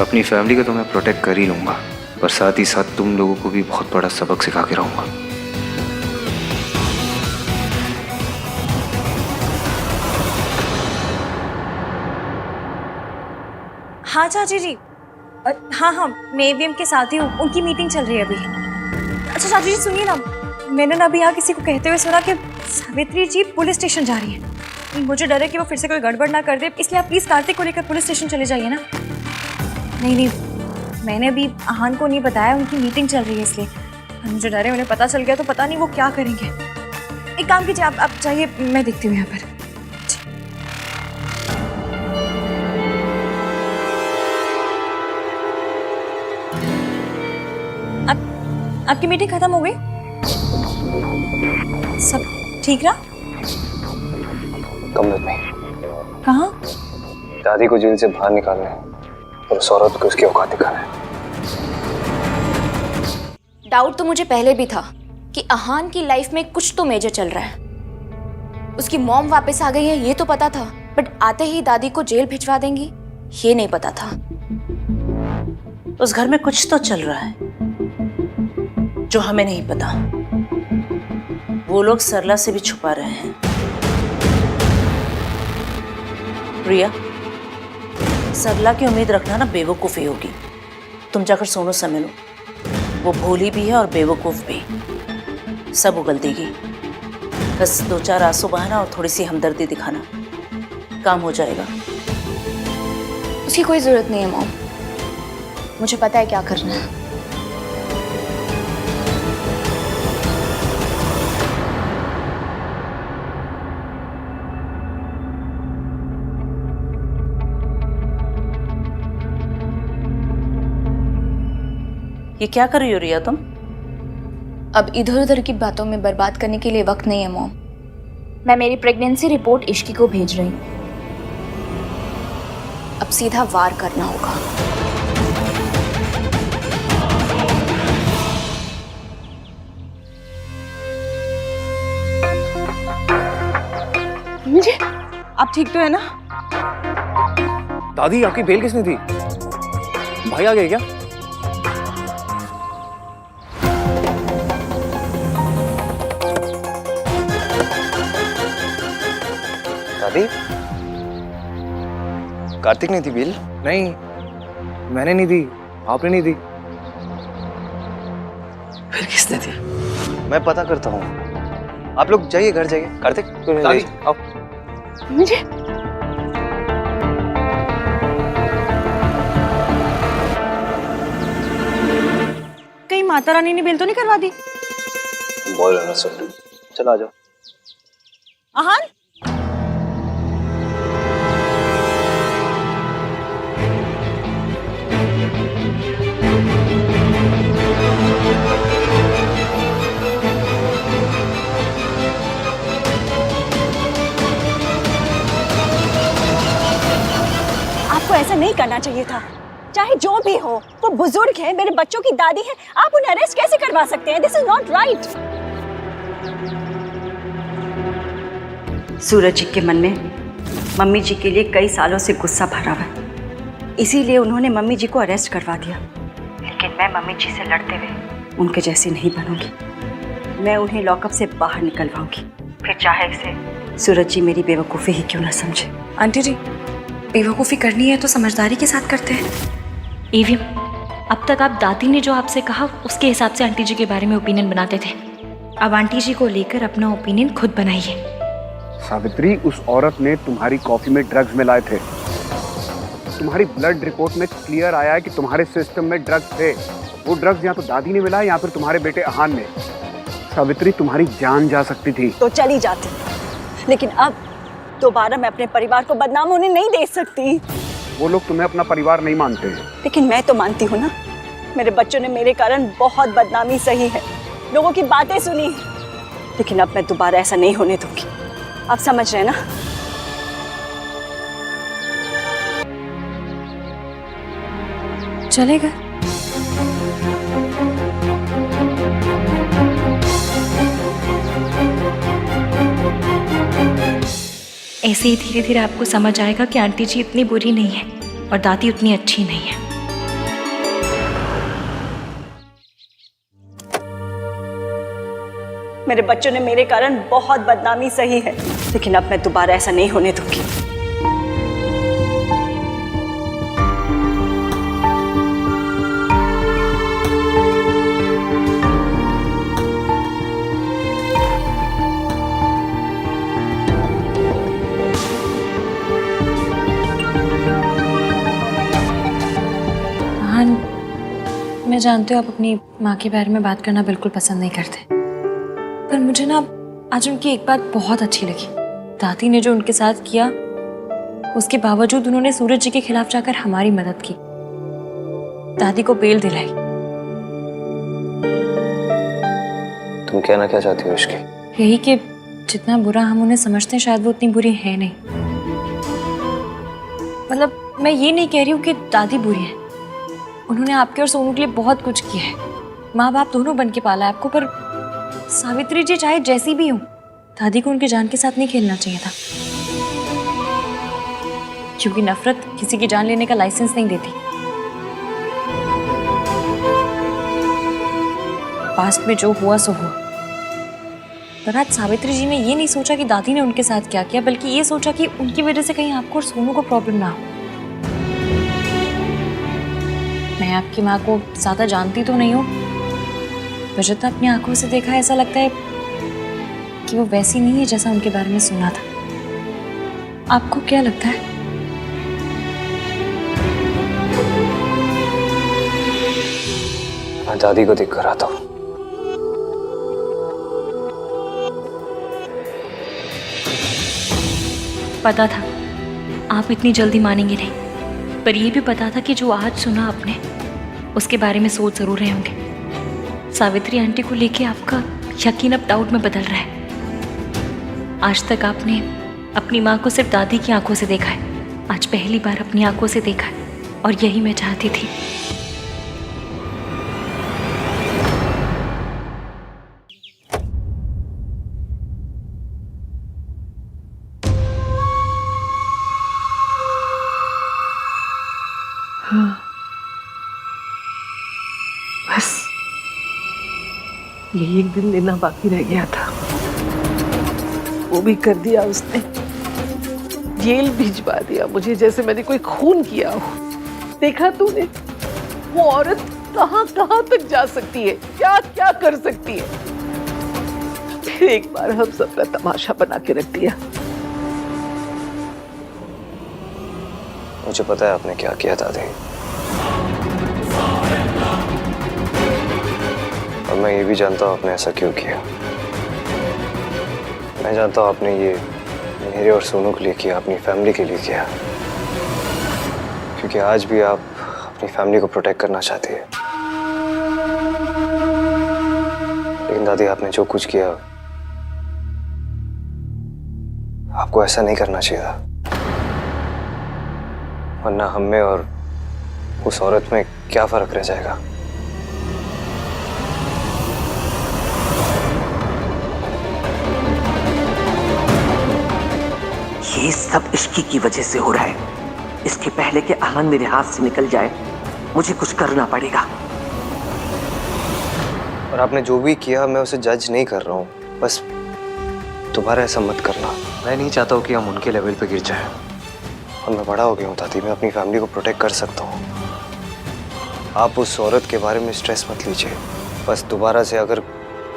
अपनी फैमिली को तो मैं प्रोटेक्ट कर ही लूंगा, पर साथ ही साथ तुम लोगों को भी बहुत बड़ा सबक सिखा के रहूंगा। हाँ चाची जी, हाँ मैं एवीएम के साथ ही हूँ, उनकी मीटिंग चल रही है अभी। अच्छा चाची जी सुनिए ना, मैंने ना अभी यहाँ किसी को कहते हुए सुना कि सावित्री जी पुलिस स्टेशन जा रही है। मुझे डर है कि वो फिर से कोई गड़बड़ ना कर दे, इसलिए आप प्लीज़ कार्तिक को लेकर पुलिस स्टेशन चले जाइए ना। नहीं, मैंने अभी आहन को नहीं बताया, उनकी मीटिंग चल रही है इसलिए। मुझे डर है उन्हें पता चल गया तो पता नहीं वो क्या करेंगे। एक काम कीजिए, आप चाहिए, मैं देखती हूँ यहाँ पर। आपकी मीटिंग खत्म हो गई? सब ठीक रहा? कम में कहाँ? दादी को जेल से बाहर निकालना है और उस औरत को उसकी औकात दिखाना है। डाउट तो मुझे पहले भी था कि आहान की लाइफ में कुछ तो मेजर चल रहा है। उसकी मॉम वापस आ गई है ये तो पता था, बट आते ही दादी को जेल भिजवा देंगी ये नहीं पता था। उस घर में कुछ तो चल रहा है जो हमें नहीं पता। वो लोग सरला से भी छुपा रहे हैं। प्रिया, सरला की उम्मीद रखना ना बेवकूफ़ी होगी। तुम जाकर सोनू से मिलो, वो भोली भी है और बेवकूफ़ भी। सब उगल देगी। बस 2-4 आंसू बहाना और थोड़ी सी हमदर्दी दिखाना, काम हो जाएगा। उसकी कोई जरूरत नहीं है मॉम, मुझे पता है क्या करना है। ये क्या कर रही हो रिया तुम? अब इधर उधर की बातों में बर्बाद करने के लिए वक्त नहीं है मॉम। मैं मेरी प्रेगनेंसी रिपोर्ट इश्की को भेज रही हूँ। अब सीधा वार करना होगा। मुझे आप ठीक तो है ना? दादी आपकी बेल किसने दी? भाई आ गए क्या? दादी कार्तिक ने दी बेल? नहीं मैंने नहीं दी, आपने नहीं दी। फिर किसने दी? मैं पता करता हूँ, आप लोग जाइए घर जाइए। कार्तिक दादी आओ। मुझे कहीं माता रानी ने बेल तो नहीं करवा दी? बोल रहा सुन, चलो आ जाओ। आहान आपको ऐसा नहीं करना चाहिए था। चाहे जो भी हो, वो बुजुर्ग है, मेरे बच्चों की दादी है, आप उन्हें अरेस्ट कैसे करवा सकते हैं? This is not right. Suraj ji के मन में मम्मी जी के लिए कई सालों से गुस्सा भरा हुआ है, इसीलिए उन्होंने मम्मी जी को अरेस्ट करवा दिया। लेकिन मैं मम्मी जी से लड़ते हुए उनके जैसी नहीं बनूंगी। मैं उन्हें लॉकअप से बाहर निकलवाऊंगी, फिर चाहे इसे सूरज जी मेरी बेवकूफ़ी ही क्यों ना समझे। आंटी जी, बेवकूफ़ी करनी है तो समझदारी के साथ करते हैं। एवीएम, अब तक आप दादी ने जो आपसे कहा उसके हिसाब से आंटी जी के बारे में ओपिनियन बनाते थे। अब आंटी जी को लेकर अपना ओपिनियन खुद बनाइए। सावित्री, उस औरत ने तुम्हारी कॉफी में ड्रग्स मिलाए थे। तुम्हारी ब्लड रिपोर्ट में क्लियर आया है कि तुम्हारे सिस्टम में ड्रग्स थे। वो ड्रग्स या तो दादी ने मिलाए या फिर तुम्हारे बेटे आहान ने। सावित्री, तुम्हारी जान जा सकती थी। तो चली जाती, लेकिन अब दोबारा मैं अपने परिवार को बदनाम होने नहीं दे सकती। वो लोग तुम्हें अपना परिवार नहीं मानते हैं। लेकिन मैं तो मानती हूँ ना। मेरे बच्चों ने मेरे कारण बहुत बदनामी सही है, लोगों की बातें सुनी, लेकिन अब मैं दोबारा ऐसा नहीं होने दूंगी। आप समझ रहे हैं ना? चलेगा। ऐसे ही धीरे धीरे आपको समझ आएगा कि आंटी जी इतनी बुरी नहीं है और दादी उतनी अच्छी नहीं है। मेरे बच्चों ने मेरे कारण बहुत बदनामी सही है, लेकिन अब मैं दोबारा ऐसा नहीं होने दूंगी। मैं जानती हूँ आप अपनी माँ के बारे में बात करना बिल्कुल पसंद नहीं करते, पर मुझे ना आज उनकी एक बात बहुत अच्छी लगी। दादी ने जो उनके साथ किया, उसके बावजूद उन्होंने सूरज जी के खिलाफ जाकर हमारी मदद की, दादी को बेल दिलाई। तुम कहना क्या चाहती हो इसकी? यही कि जितना बुरा हम उन्हें समझते हैं शायद वो उतनी बुरी है नहीं। मतलब मैं ये नहीं कह रही हूँ कि दादी बुरी है, उन्होंने आपके और सोनू के लिए बहुत कुछ किया है, माँ बाप दोनों बन के पाला है आपको। पर सावित्री जी चाहे जैसी भी हो, दादी को उनकी जान के साथ नहीं खेलना चाहिए था, क्योंकि नफरत किसी की जान लेने का लाइसेंस नहीं देती। पास्ट में जो हुआ सो हुआ, पर आज सावित्री जी ने ये नहीं सोचा कि दादी ने उनके साथ क्या किया, बल्कि ये सोचा कि उनकी वजह से कहीं आपको और सोनू को प्रॉब्लम ना हो। मैं आपकी माँ को ज्यादा जानती तो नहीं हूँ, पर जितना अपनी आंखों से देखा ऐसा लगता है कि वो वैसी नहीं है जैसा उनके बारे में सुना था। आपको क्या लगता है? मैं दादी को देख कर आता हूँ। पता था आप इतनी जल्दी मानेंगे नहीं, पर यह भी पता था कि जो आज सुना आपने उसके बारे में सोच जरूर रहे होंगे। सावित्री आंटी को लेके आपका यकीन अब डाउट में बदल रहा है। आज तक आपने अपनी माँ को सिर्फ दादी की आंखों से देखा है, आज पहली बार अपनी आंखों से देखा है, और यही मैं चाहती थी। बस ये एक दिन लेना बाकी रह गया था, वो भी कर दिया उसने। जेल भिजवा दिया मुझे, जैसे मैंने कोई खून किया हो। देखा तूने वो औरत कहां कहां तक जा सकती है, क्या क्या कर सकती है। फिर एक बार हम सबका तमाशा बना के रख दिया। मुझे पता है आपने क्या किया दादी, और मैं ये भी जानता हूँ आपने ऐसा क्यों किया। मैं जानता हूँ आपने ये मेरे और सोनू के लिए किया, अपनी फैमिली के लिए किया, क्योंकि आज भी आप अपनी फैमिली को प्रोटेक्ट करना चाहती है। लेकिन दादी आपने जो कुछ किया, आपको ऐसा नहीं करना चाहिए था, वरना हम में और उस औरत में क्या फर्क रह जाएगा। ये सब इश्की की वजह से हो रहा है। इसके पहले कि अहान मेरे हाथ से निकल जाए, मुझे कुछ करना पड़ेगा। और आपने जो भी किया, मैं उसे जज नहीं कर रहा हूँ, बस दोबारा ऐसा मत करना। मैं नहीं चाहता हूँ कि हम उनके लेवल पे गिर जाए, और मैं बड़ा हो गया हूँ दादी, मैं अपनी फैमिली को प्रोटेक्ट कर सकता हूँ। आप उस औरत के बारे में स्ट्रेस मत लीजिए। बस दोबारा से अगर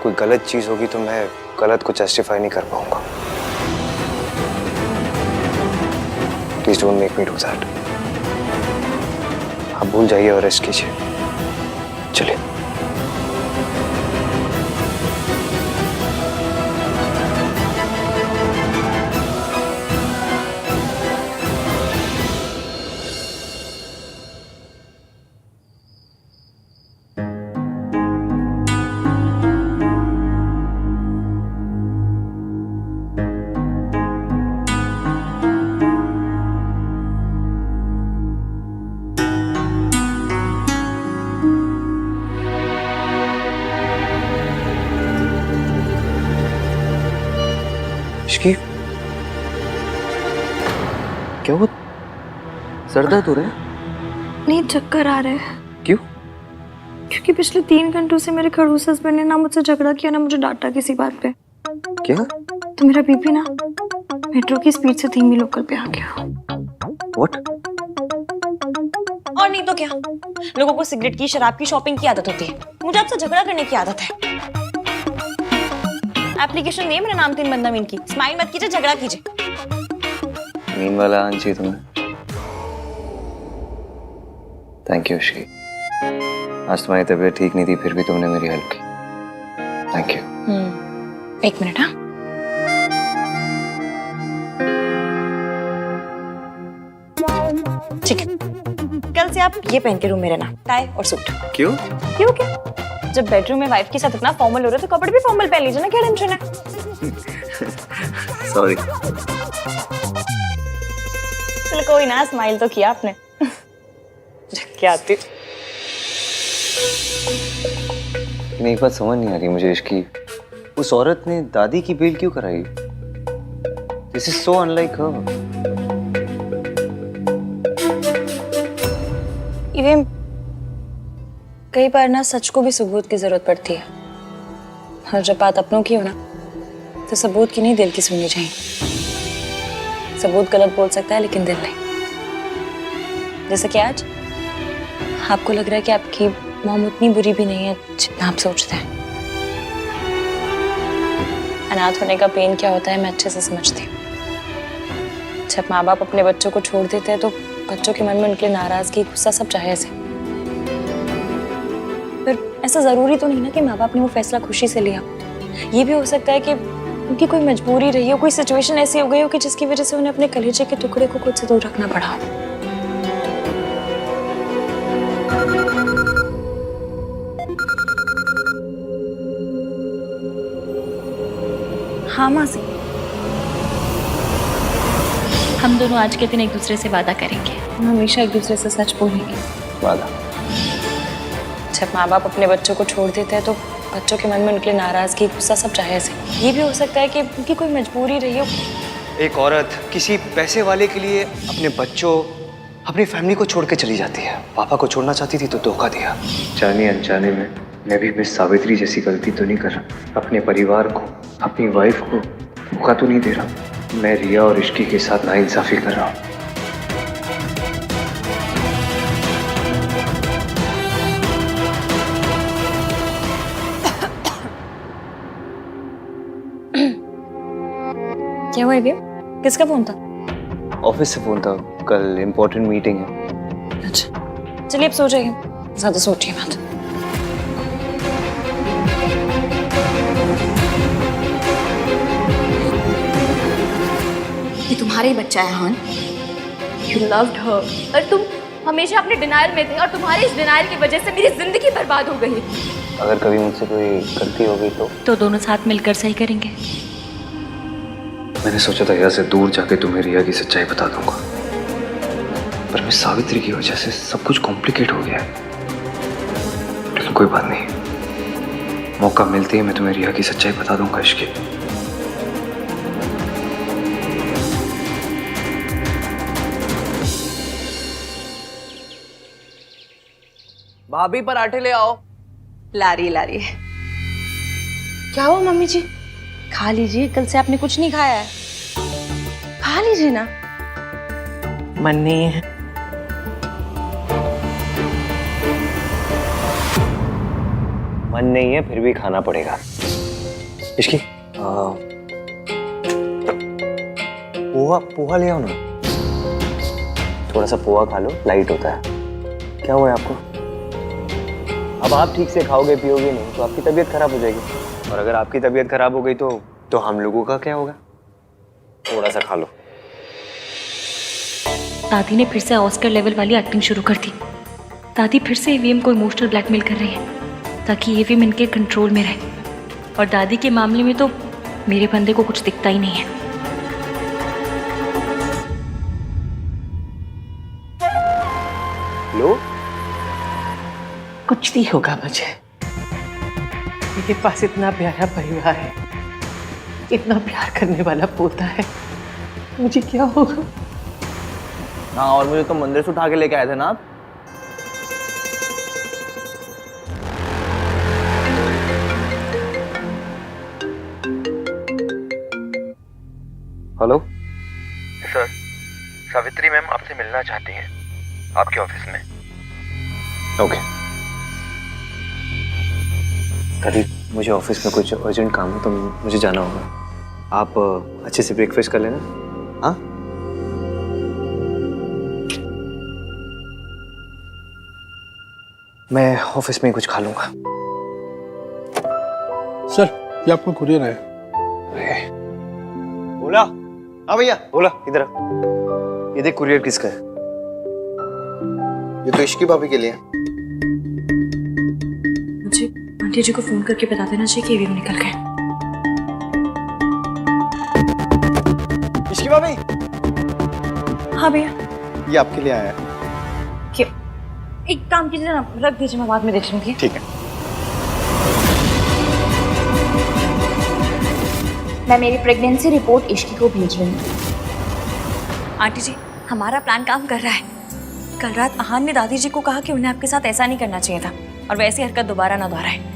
कोई गलत चीज़ होगी तो मैं गलत को जस्टिफाई नहीं कर पाऊंगा। Please don't make me do that. आप भूल जाइए और रेस्ट कीजिए। चलिए। इश्की, क्या हुआ? सर दर्द हो रहा है? नहीं, चक्कर आ रहे हैं। क्यों? क्योंकि पिछले 3 घंटों से मेरे खड़ूस हस्बैंड ने ना मुझसे झगड़ा किया, ना मुझे डांटा किसी बात पे। क्या? तो मेरा बीपी ना मेट्रो की स्पीड से धीमी लोकल पे आ गया। What? और नहीं तो क्या, लोगों को सिगरेट की, शराब की, शॉपिंग की आदत होती है, मुझे आपसे झगड़ा करने की आदत है। एप्लीकेशन दिए मेरा नाम 3 बंदा मीन की। स्माइल मत कीजिए, झगड़ा कीजिए। मीन वाला आना चाहिए तुम्हें। थैंक यू इश्की, आज तुम्हारी तबीयत ठीक नहीं थी, फिर भी तुमने मेरी हेल्प की। Thank you. 1 मिनट। हाँ, ठीक है। कल से आप ये पहन के रूम में रहना, टाई और सूट। क्यों? क्यों क्या? जब बेडरूम में वाइफ के साथ इतना फॉर्मल हो रहा है तो कपड़े भी फॉर्मल पहन लीजिए ना, क्या टेंशन है? सॉरी। चलो कोई ना, स्माइल तो किया आपने। क्या आती। नहीं, एक बात समझ नहीं आ रही मुझे इश्की, उस औरत ने दादी की बेल क्यों कराई? दिस इज सो अनलाइक हर। इवेम, कई बार ना सच को भी सबूत की जरूरत पड़ती है, और जब बात अपनों की हो ना तो सबूत की नहीं, दिल की सुननी चाहिए। सबूत गलत बोल सकता है लेकिन दिल नहीं। जैसे कि आज आपको लग रहा है कि आपकी मॉम उतनी बुरी भी नहीं है जितना आप सोचते हैं। अनाथ होने का पेन क्या होता है मैं अच्छे से समझती हूँ। जब माँ बाप अपने बच्चों को छोड़ देते हैं तो बच्चों के मन में उनके नाराजगी, गुस्सा सब जायज है। फिर ऐसा जरूरी तो नहीं ना कि माँ बाप ने वो फैसला खुशी से लिया। ये भी हो सकता है कि उनकी कोई मजबूरी रही हो, कोई सिचुएशन ऐसी हो गई हो कि जिसकी वजह से उन्हें अपने कलेजे के टुकड़े को खुद से दूर रखना पड़ा। हाँ मासी, हम दोनों आज के दिन एक दूसरे से वादा करेंगे, हम हमेशा एक दूसरे से सच बोलेंगे। वादा? जब माँ बाप अपने बच्चों को छोड़ देते हैं तो बच्चों के मन में उनके लिए नाराजगी, गुस्सा सब जायज़ है। ये भी हो सकता है कि उनकी कोई मजबूरी रही हो। एक औरत किसी पैसे वाले के लिए अपने बच्चों, अपनी फैमिली को छोड़ के चली जाती है। पापा को छोड़ना चाहती थी तो धोखा दिया। जाने अनजाने में मैं भी मिस सावित्री जैसी गलती तो नहीं कर रहा। अपने परिवार को, अपनी वाइफ को धोखा तो नहीं दे रहा। मैं रिया और इश्की के साथ नाइंसाफी कर रहा हूँ। क्या हुआ ये? किसका फोन था? ऑफिस से फोन था, कल इम्पोर्टेंट मीटिंग है। अच्छा चलिए अब सो जाइए, ज्यादा सोचिए मत। ये तुम्हारा ही बच्चा है हान। यू लव्ड हर और तुम हमेशा अपने डिनायल में थे और तुम्हारे इस डिनायल की वजह से मेरी जिंदगी बर्बाद हो गई। अगर कभी मुझसे कोई गलती हो गई तो दोनों साथ मिलकर सही करेंगे। मैंने सोचा था यहाँ से दूर जाके तुम्हें रिया की सच्चाई बता दूंगा, पर मिस सावित्री की वजह से सब कुछ कॉम्प्लिकेट हो गया है। लेकिन कोई बात नहीं, मौका मिलते ही मैं तुम्हें रिया की सच्चाई बता दूंगा। इश्की, भाभी पराठे ले आओ। ला रही। क्या हुआ मम्मी जी? खा लीजिए, कल से आपने कुछ नहीं खाया है, खा लीजिए ना। मन नहीं है। मन नहीं है फिर भी खाना पड़ेगा। इश्की, पोहा ले आओ ना। थोड़ा सा पोहा खा लो, लाइट होता है। क्या हुआ है आपको? अब आप ठीक से खाओगे पियोगे नहीं तो आपकी तबीयत खराब हो जाएगी, और अगर आपकी तबीयत खराब हो गई तो हम लोगों का क्या होगा? थोड़ा सा खा लो। दादी ने फिर से ऑस्कर लेवल वाली एक्टिंग शुरू कर दी। दादी फिर से ईवीएम को इमोशनल ब्लैकमेल कर रही है ताकि ईवीएम इनके कंट्रोल में रहे, और दादी के मामले में तो मेरे बंदे को कुछ दिखता ही नहीं है। लो, कुछ नहीं होगा मुझे। मेरे पास इतना प्यारा परिवार है, इतना प्यार करने वाला पोता है, मुझे क्या होगा? हाँ, और मुझे तो मंदिर से उठा के लेके आए थे ना आप। हेलो सर, सावित्री मैम आपसे मिलना चाहती हैं आपके ऑफिस में। ओके। कभी मुझे ऑफिस में कुछ अर्जेंट काम है तो मुझे जाना होगा। आप अच्छे से ब्रेकफास्ट कर लेना। हाँ, मैं ऑफिस में ही कुछ खा लूंगा। सर, ये आपका कुरियर है। बोला? हाँ भैया, बोला इधर आ। ये देख कुरियर किसका है? ये तो इश्की भाभी के लिए है। मुझे आंटी जी को फोन करके बता देना चाहिए कि ईवीएम निकल गए। इश्की भाभी, हाँ भैया। ये आपके लिए आया है। क्या? एक काम कीजिए ना, रख दीजिए, मैं बाद में देख लूंगी। ठीक है। मैं मेरी प्रेगनेंसी रिपोर्ट इश्की को भेज रही हूँ। आंटी जी, हमारा प्लान काम कर रहा है। कल रात आहान ने दादी जी को कहा कि उन्हें आपके साथ ऐसा नहीं करना चाहिए था, और वैसी हरकत दोबारा ना दोहराए।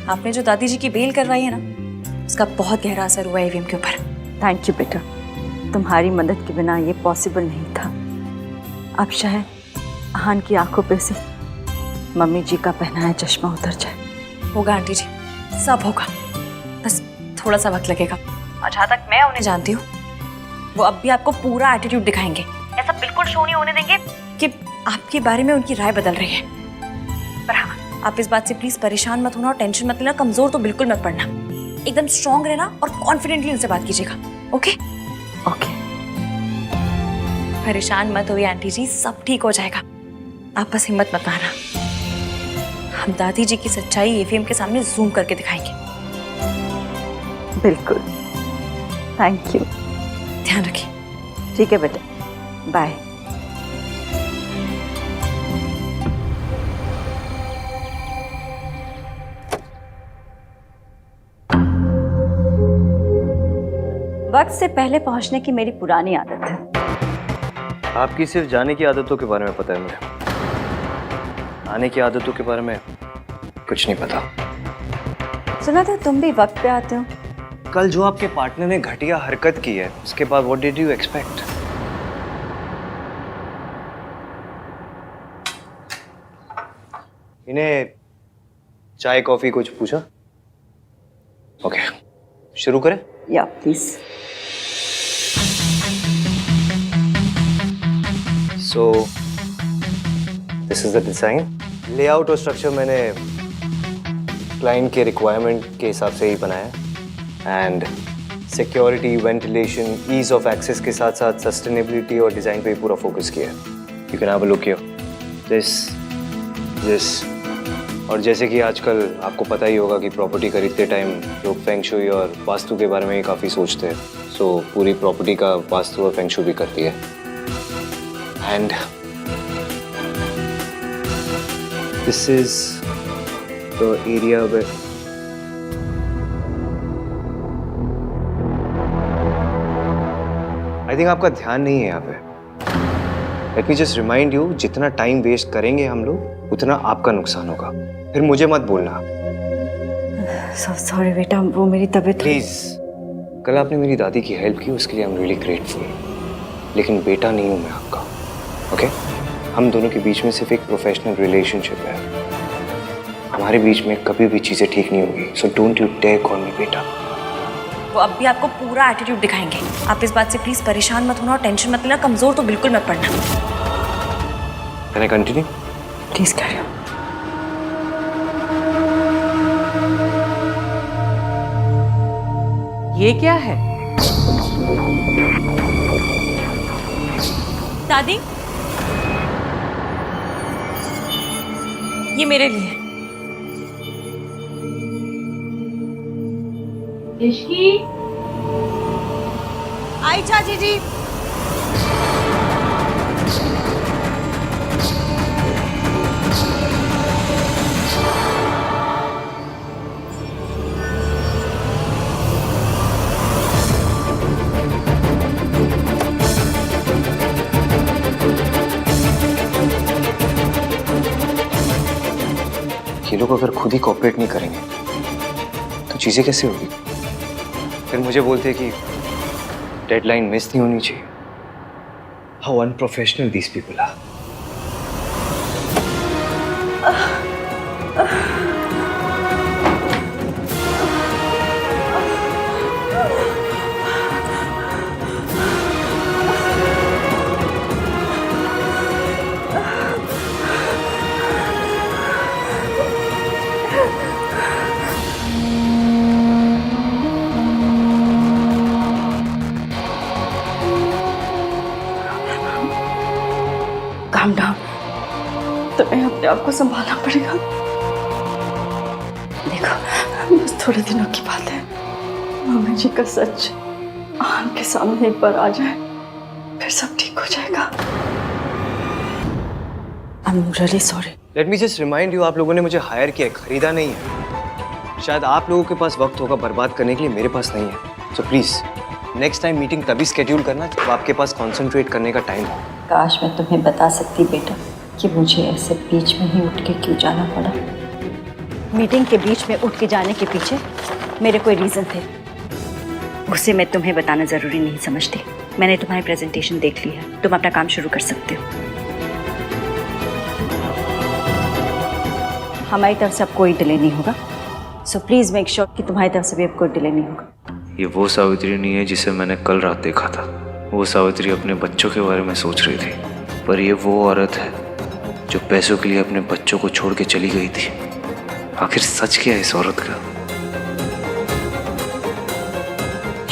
आपने जो दादी जी की बेल करवाई है ना, उसका बहुत गहरा असर हुआ ईवीएम के ऊपर। थैंक यू बेटा, तुम्हारी मदद के बिना ये पॉसिबल नहीं था। अब शायद आहान की आंखों पे से मम्मी जी का पहनाया चश्मा उतर जाए। होगा आंटी जी, सब होगा, बस थोड़ा सा वक्त लगेगा। और जहाँ तक मैं उन्हें जानती हूँ, वो अब भी आपको पूरा एटीट्यूड दिखाएंगे। ऐसा बिल्कुल शो नहीं होने देंगे कि आपके बारे में उनकी राय बदल रही है। पर हाँ, आप इस बात से प्लीज परेशान मत होना और टेंशन मत लेना, कमजोर तो बिल्कुल मत पड़ना। एकदम स्ट्रांग रहना और कॉन्फिडेंटली उनसे बात कीजिएगा। Okay okay. परेशान मत होइए आंटी जी, सब ठीक हो जाएगा। आप बस हिम्मत मत हारना। हम दादी जी की सच्चाई ईवीएम के सामने जूम करके दिखाएंगे। बिल्कुल, थैंक यू। ध्यान रखिए। ठीक है बेटा, बाय। वक्त से पहले पहुंचने की मेरी पुरानी आदत है। आपकी सिर्फ जाने की आदतों के बारे में पता है मुझे, आने की आदतों के बारे में कुछ नहीं पता। सुना था तुम भी वक्त पे आते हो। कल जो आपके पार्टनर ने घटिया हरकत की है उसके बाद व्हाट डिड यू एक्सपेक्ट? इन्हें चाय कॉफी कुछ पूछा? ओके, शुरू करें? या please. So this is the design. Layout और स्ट्रक्चर मैंने क्लाइंट के रिक्वायरमेंट के हिसाब से ही बनाया and security, ventilation, ease of access के साथ साथ सस्टेनेबिलिटी और डिजाइन पे पूरा फोकस किया है। You can have a look here. This और जैसे कि आजकल आपको पता ही होगा कि प्रॉपर्टी खरीदते टाइम लोग फेंग शुई और वास्तु के बारे में ही काफ़ी सोचते हैं। सो पूरी प्रॉपर्टी का वास्तु और फेंग शुई भी करती है। And this is the area way I think आपका ध्यान नहीं है यहाँ पे। Let me just remind you, जितना टाइम वेस्ट करेंगे हम लोग उतना आपका नुकसान होगा। फिर मुझे मत बोलना। सॉरी बेटा, वो मेरी तबीयत। प्लीज, कल आपने मेरी दादी की हेल्प की, उसके लिए आई एम रियली ग्रेटफुल। लेकिन बेटा नहीं हूं मैं आपका, ओके? हम दोनों के बीच में सिर्फ एक प्रोफेशनल रिलेशनशिप है। हमारे बीच में कभी भी चीजें ठीक नहीं होगी। So don't you dare call me बेटा। वो अब भी आपको पूरा एटीट्यूड दिखाएंगे। आप इस बात से प्लीज परेशान मत होना और टेंशन मत लेना। कमजोर तो बिल्कुल मत पड़ना। Can I continue? Please carry on. ये क्या है? दादी, ये मेरे लिए। आई चाची जी। ये लोग अगर खुद ही कोऑपरेट नहीं करेंगे तो चीजें कैसे होगी? फिर मुझे बोलते कि डेडलाइन मिस नहीं होनी चाहिए। How unprofessional these people are. Calm down. तुम्हें अपने आप को संभालना पड़ेगा। देखो, बस थोड़े दिनों की बात है। मम्मी जी का सच आन के सामने एक बार आ जाए, फिर सब ठीक हो जाएगा। I am really sorry. Let me just remind you, आप लोगों ने मुझे हायर किया है, खरीदा नहीं है। शायद आप लोगों के पास वक्त होगा बर्बाद करने के लिए, मेरे पास नहीं है। So please next time meeting तभी स्केड्यूल करना जब आपके पास कॉन्सेंट्रेट करने का टाइम हो। काश मैं तुम्हें बता सकती बेटा कि मुझे ऐसे बीच में ही उठ के क्यों जाना पड़ा। मीटिंग के बीच में उठ के जाने के पीछे मेरे कोई रीजन थे, उसे मैं तुम्हें बताना जरूरी नहीं समझती। मैंने तुम्हारी प्रेजेंटेशन देख ली है, तुम अपना काम शुरू कर सकते हो। हमारी तरफ से अब कोई डिले नहीं होगा। सो प्लीज मेक श्योर कि तुम्हारी तरफ से भी अब कोई डिले नहीं होगा। ये वो सावित्री नहीं है जिसे मैंने कल रात देखा था। वो सावित्री अपने बच्चों के बारे में सोच रही थी, पर ये वो औरत है जो पैसों के लिए अपने बच्चों को छोड़ के चली गई थी। आखिर सच क्या है इस औरत का?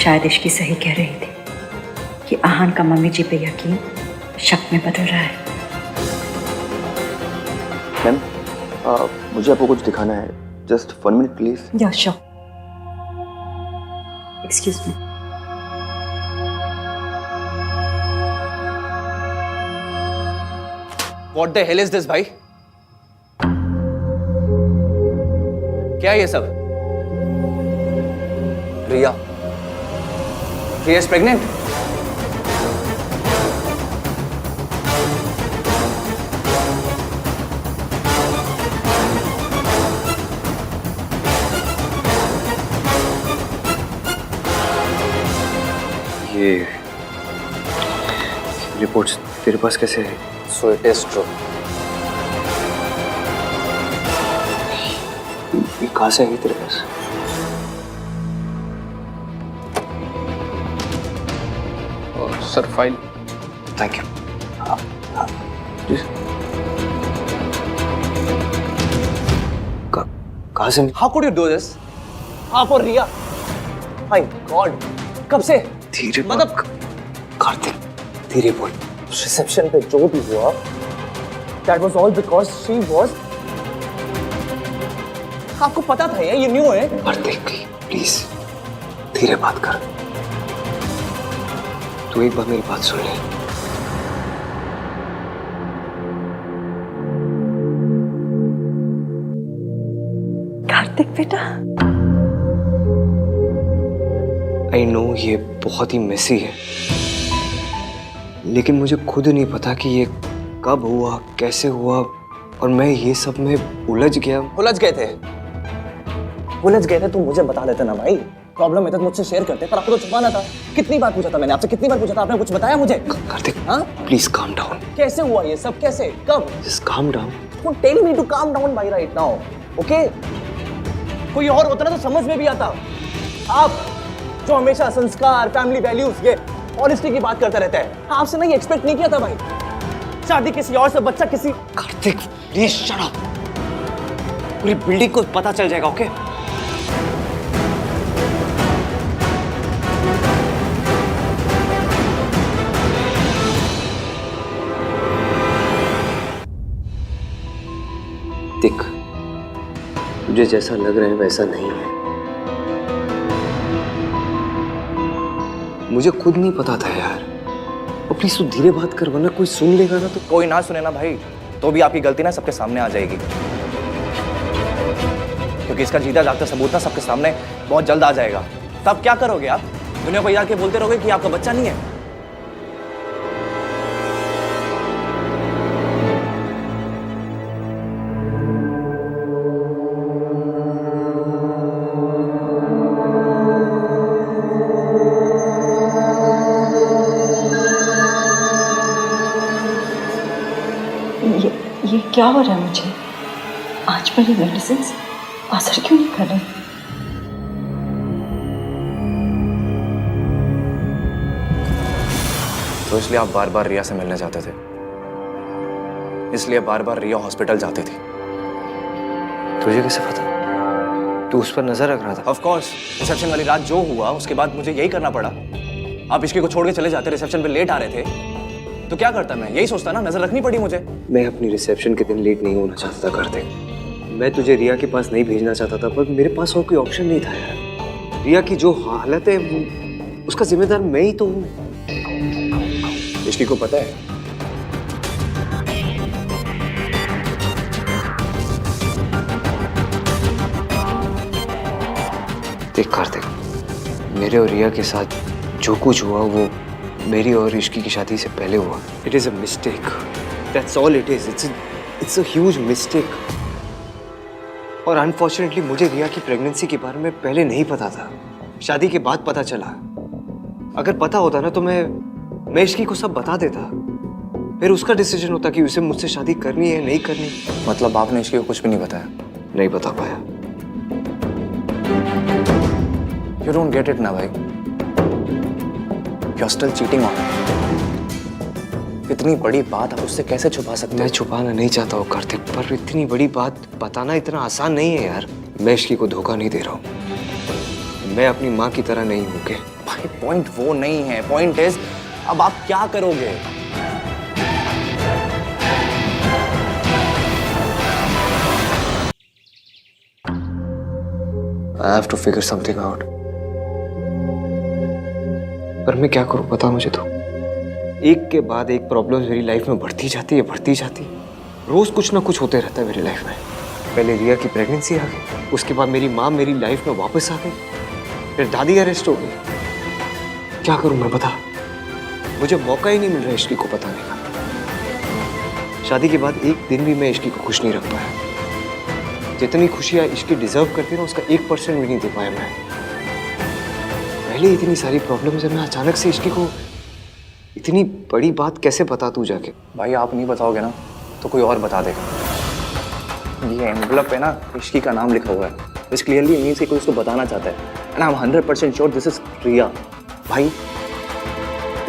शायद इश्की सही कह रही थी कि आहान का मम्मी जी पे यकीन शक में बदल रहा है। मैम, मुझे आपको कुछ दिखाना है। Just 1 minute please. Yeah sure. Excuse me. What the hell is this, भाई? क्या है ये सब? रिया is pregnant? ये रिपोर्ट्स तेरे पास कैसे है? So it is true. ये कहाँ से आई तेरे पास? Sir file. Thank you. कहाँ से? How could you do this? आप और रिया? My God! कब से? धीरे मतलब कार्तिक, धीरे बोल। रिसेप्शन पे जो भी हुआ, that was all because she was. आपको पता था ये न्यू है? कार्तिक प्लीज धीरे बात कर। तू एक बार मेरी बात सुन ले। कार्तिक बेटा, आई नो ये बहुत ही मेसी है, लेकिन मुझे खुद नहीं पता कि ये कब हुआ, कैसे हुआ, और मैं ये सब में उलझ गया। उलझ गए थे तो मुझे बता देते ना भाई। प्रॉब्लम है तो मुझसे शेयर करते, पर आपको तो छुपाना था। कितनी बार पूछा था मैंने आपसे, कितनी बार पूछा था, आपने कुछ बताया मुझे? कार्तिक हाँ प्लीज काम डाउन। कैसे हुआ ये सब, कैसे, कब? Just calm down. Tell me to calm down भाई राइट नाउ, ओके? कोई और होता ना तो समझ में भी आता। आप जो हमेशा संस्कार, फैमिली वैल्यूज, ये ऑनेस्टी की बात करते रहते हैं, आपसे ना ये एक्सपेक्ट नहीं किया था भाई। शादी किसी और से, बच्चा किसी। कार्तिक प्लीज शट अप, पूरी बिल्डिंग को पता चल जाएगा, ओके? देख, तुझे जैसा लग रहा है वैसा नहीं है। मुझे खुद नहीं पता था यार। और प्लीज तू धीरे बात कर, वरना कोई सुन लेगा ना तो। कोई ना सुने ना भाई, तो भी आपकी गलती ना सबके सामने आ जाएगी, क्योंकि इसका जीता जागता सबूत ना सबके सामने बहुत जल्द आ जाएगा। तब क्या करोगे आप? दुनिया को जाके बोलते रहोगे कि आपका बच्चा नहीं है। ये क्या हो रहा है मुझे? आज मेरी मेडिसिन असर क्यों नहीं कर रही? तो इसलिए आप बार बार रिया से मिलने जाते थे, इसलिए बार बार रिया हॉस्पिटल जाती थी। तुझे कैसे पता? तू उस पर नजर रख रहा था? ऑफ कोर्स, रिसेप्शन वाली रात जो हुआ उसके बाद मुझे यही करना पड़ा। आप इश्की को छोड़ के चले जाते, रिसेप्शन पे लेट आ रहे थे, तो क्या करता मैं? यही सोचता ना, नजर रखनी पड़ी मुझे। मैं अपनी रिसेप्शन के दिन लेट नहीं होना चाहता था कार्तिक। मैं तुझे रिया के पास नहीं भेजना चाहता था, पर मेरे पास और कोई ऑप्शन नहीं था यार। रिया की जो हालत है वो, उसका जिम्मेदार मैं ही तो हूँ। इश्की को पता है? देख कार्तिक, मेरे और रिया के साथ जो कुछ हुआ वो मेरी और इश्की की शादी से पहले हुआ। It is a mistake, that's all it is. It's a huge mistake. और अनफॉर्चुनेटली मुझे रिया की प्रेगनेंसी के बारे में पहले नहीं पता था, शादी के बाद पता चला। अगर पता होता ना तो मैं इश्की को सब बता देता, फिर उसका डिसीजन होता कि उसे मुझसे शादी करनी है नहीं करनी। मतलब आपने इश्की को कुछ भी नहीं बताया? नहीं बता पाया। You don't get it ना भाई। You're still cheating on her। इतनी बड़ी बात आप उससे कैसे छुपा सकते हो? मैं छुपाना नहीं चाहता हूँ कार्तिक, पर इतनी बड़ी बात बताना इतना आसान नहीं है यार। मैं इश्की को धोखा नहीं दे रहा हूँ। मैं अपनी माँ की तरह नहीं हूँ। भाई पॉइंट वो नहीं है, पॉइंट इज अब आप क्या करोगे? I have to figure something out। पर मैं क्या करूं बता मुझे तो। एक के बाद एक प्रॉब्लम मेरी लाइफ में बढ़ती जाती है। रोज कुछ ना कुछ होते रहता है मेरी लाइफ में। पहले रिया की प्रेगनेंसी आ गई, उसके बाद मेरी माँ मेरी लाइफ में वापस आ गई, फिर दादी अरेस्ट हो गई। क्या करूं मैं बता? मुझे मौका ही नहीं मिल रहा इश्की को बताने का। शादी के बाद एक दिन भी मैं इश्की को खुश नहीं रख पाया। जितनी खुशियां इश्की डिजर्व करती ना, उसका 1% भी नहीं दे पाया मैं। पहले इतनी सारी प्रॉब्लम्स है, मैं अचानक से इश्की को इतनी बड़ी बात कैसे बता दूं जाके? भाई आप नहीं बताओगे ना तो कोई और बता देगा। ये एनवलप है ना, इश्की का नाम लिखा हुआ है, दिस क्लियरली मींस कि कोई उसको बताना चाहता है and I am 100% sure this is Riya. भाई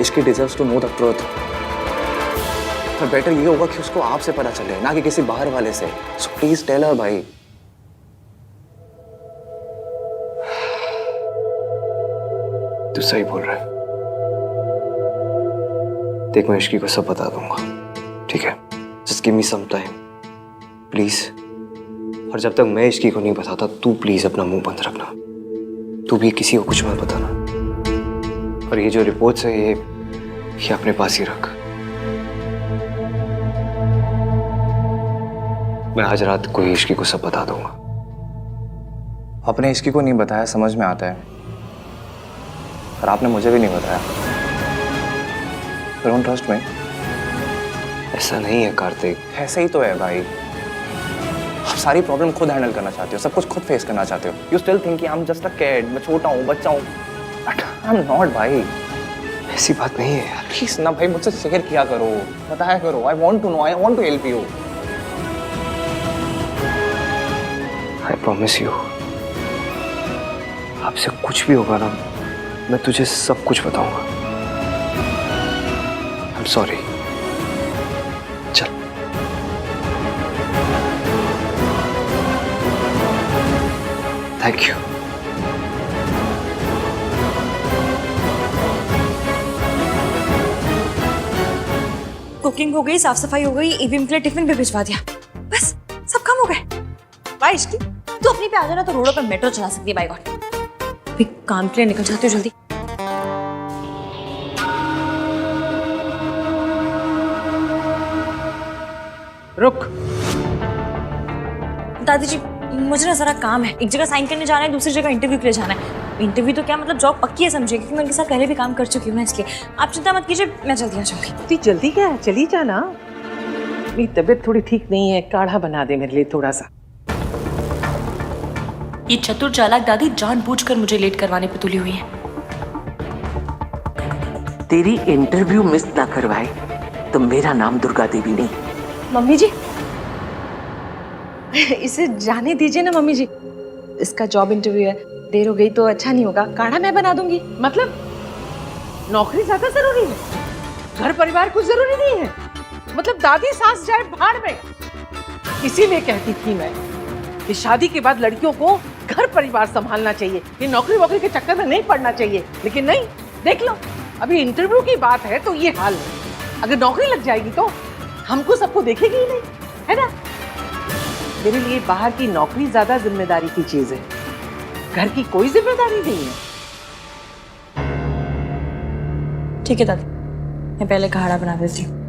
Ishki deserves to know the truth. पर बेटर ये होगा कि उसको आपसे पता चले, ना कि किसी बाहर वाले से। सो प्लीज टेल हर भाई। तू सही बोल रहा है। देख मैं इश्की को सब बता दूंगा, ठीक है? Just give me some time please. और जब तक मैं इश्की को नहीं बताता, तू प्लीज अपना मुंह बंद रखना। तू भी किसी को कुछ मत बताना। और ये जो रिपोर्ट्स है ये अपने पास ही रख। मैं आज रात को इश्की को सब बता दूंगा। आपने इश्की को नहीं बताया, समझ में आता है, पर आपने मुझे भी नहीं बताया। Don't trust me. ऐसा नहीं है कार्तिक। ऐसे ही तो है भाई। आप सारी प्रॉब्लम खुद हैंडल करना चाहते हो, सब कुछ खुद फेस करना चाहते हो। You still think I am just a kid, मैं छोटा हूँ, बच्चा हूँ। बट आई एम नॉट भाई। ऐसी बात नहीं है यार। प्लीज ना भाई, मुझसे शेयर किया करो, बताया करो। I want to know, I want to help you. I promise you, आपसे कुछ भी होगा ना, मैं तुझे सब कुछ बताऊंगा। I am sorry. चल। Thank you. कुकिंग हो गई, साफ सफाई हो गई, ईवीएम के लिए टिफिन भी भिजवा दिया, बस सब काम हो गए। भाई इश्की, तू अपनी पे आ जाना तो रोडों पर मेट्रो चला सकती है। बाय गॉड, भी काम के लिए निकल जाती हो जल्दी। रुक। दादी जी मुझे ना जरा काम है, एक जगह साइन करने जाना है, दूसरी जगह इंटरव्यू के लिए जाना है। इंटरव्यू तो क्या मतलब, जॉब पक्की है समझिए, क्योंकि मैं उनके साथ पहले भी काम कर चुकी हूँ ना, इसलिए आप चिंता मत कीजिए, मैं जल्दी आ जाऊंगी। इतनी जल्दी क्या है, चली जाना। मेरी तबीयत थोड़ी ठीक नहीं है, काढ़ा बना दे मेरे लिए थोड़ा सा। ये चतुर चालाक दादी जानबूझकर मुझे लेट करवाने पे तुली हुई है। तेरी इंटरव्यू मिस ना करवाए तो मेरा नाम दुर्गा देवी नहीं। मम्मी जी इसे जाने दीजिए ना मम्मी जी, इसका जॉब इंटरव्यू है, देर हो गई तो अच्छा नहीं होगा। काढ़ा मैं बना दूंगी। मतलब नौकरी ज्यादा जरूरी है, घर परिवार कुछ जरूरी नहीं है? मतलब दादी सास जाए भाड़ में। इसीलिए कहती थी मैं कि शादी के बाद लड़कियों को घर परिवार संभालना चाहिए, ये नौकरी वोकरी के चक्कर में नहीं पड़ना चाहिए। लेकिन नहीं, देख लो अभी इंटरव्यू की बात है तो ये हाल है। अगर नौकरी लग जाएगी तो हमको सबको देखेगी ही नहीं, है ना? मेरे लिए बाहर की नौकरी ज्यादा जिम्मेदारी की चीज है, घर की कोई जिम्मेदारी नहीं है। ठीक है दादी, मैं पहले काढ़ा बना देती हूँ।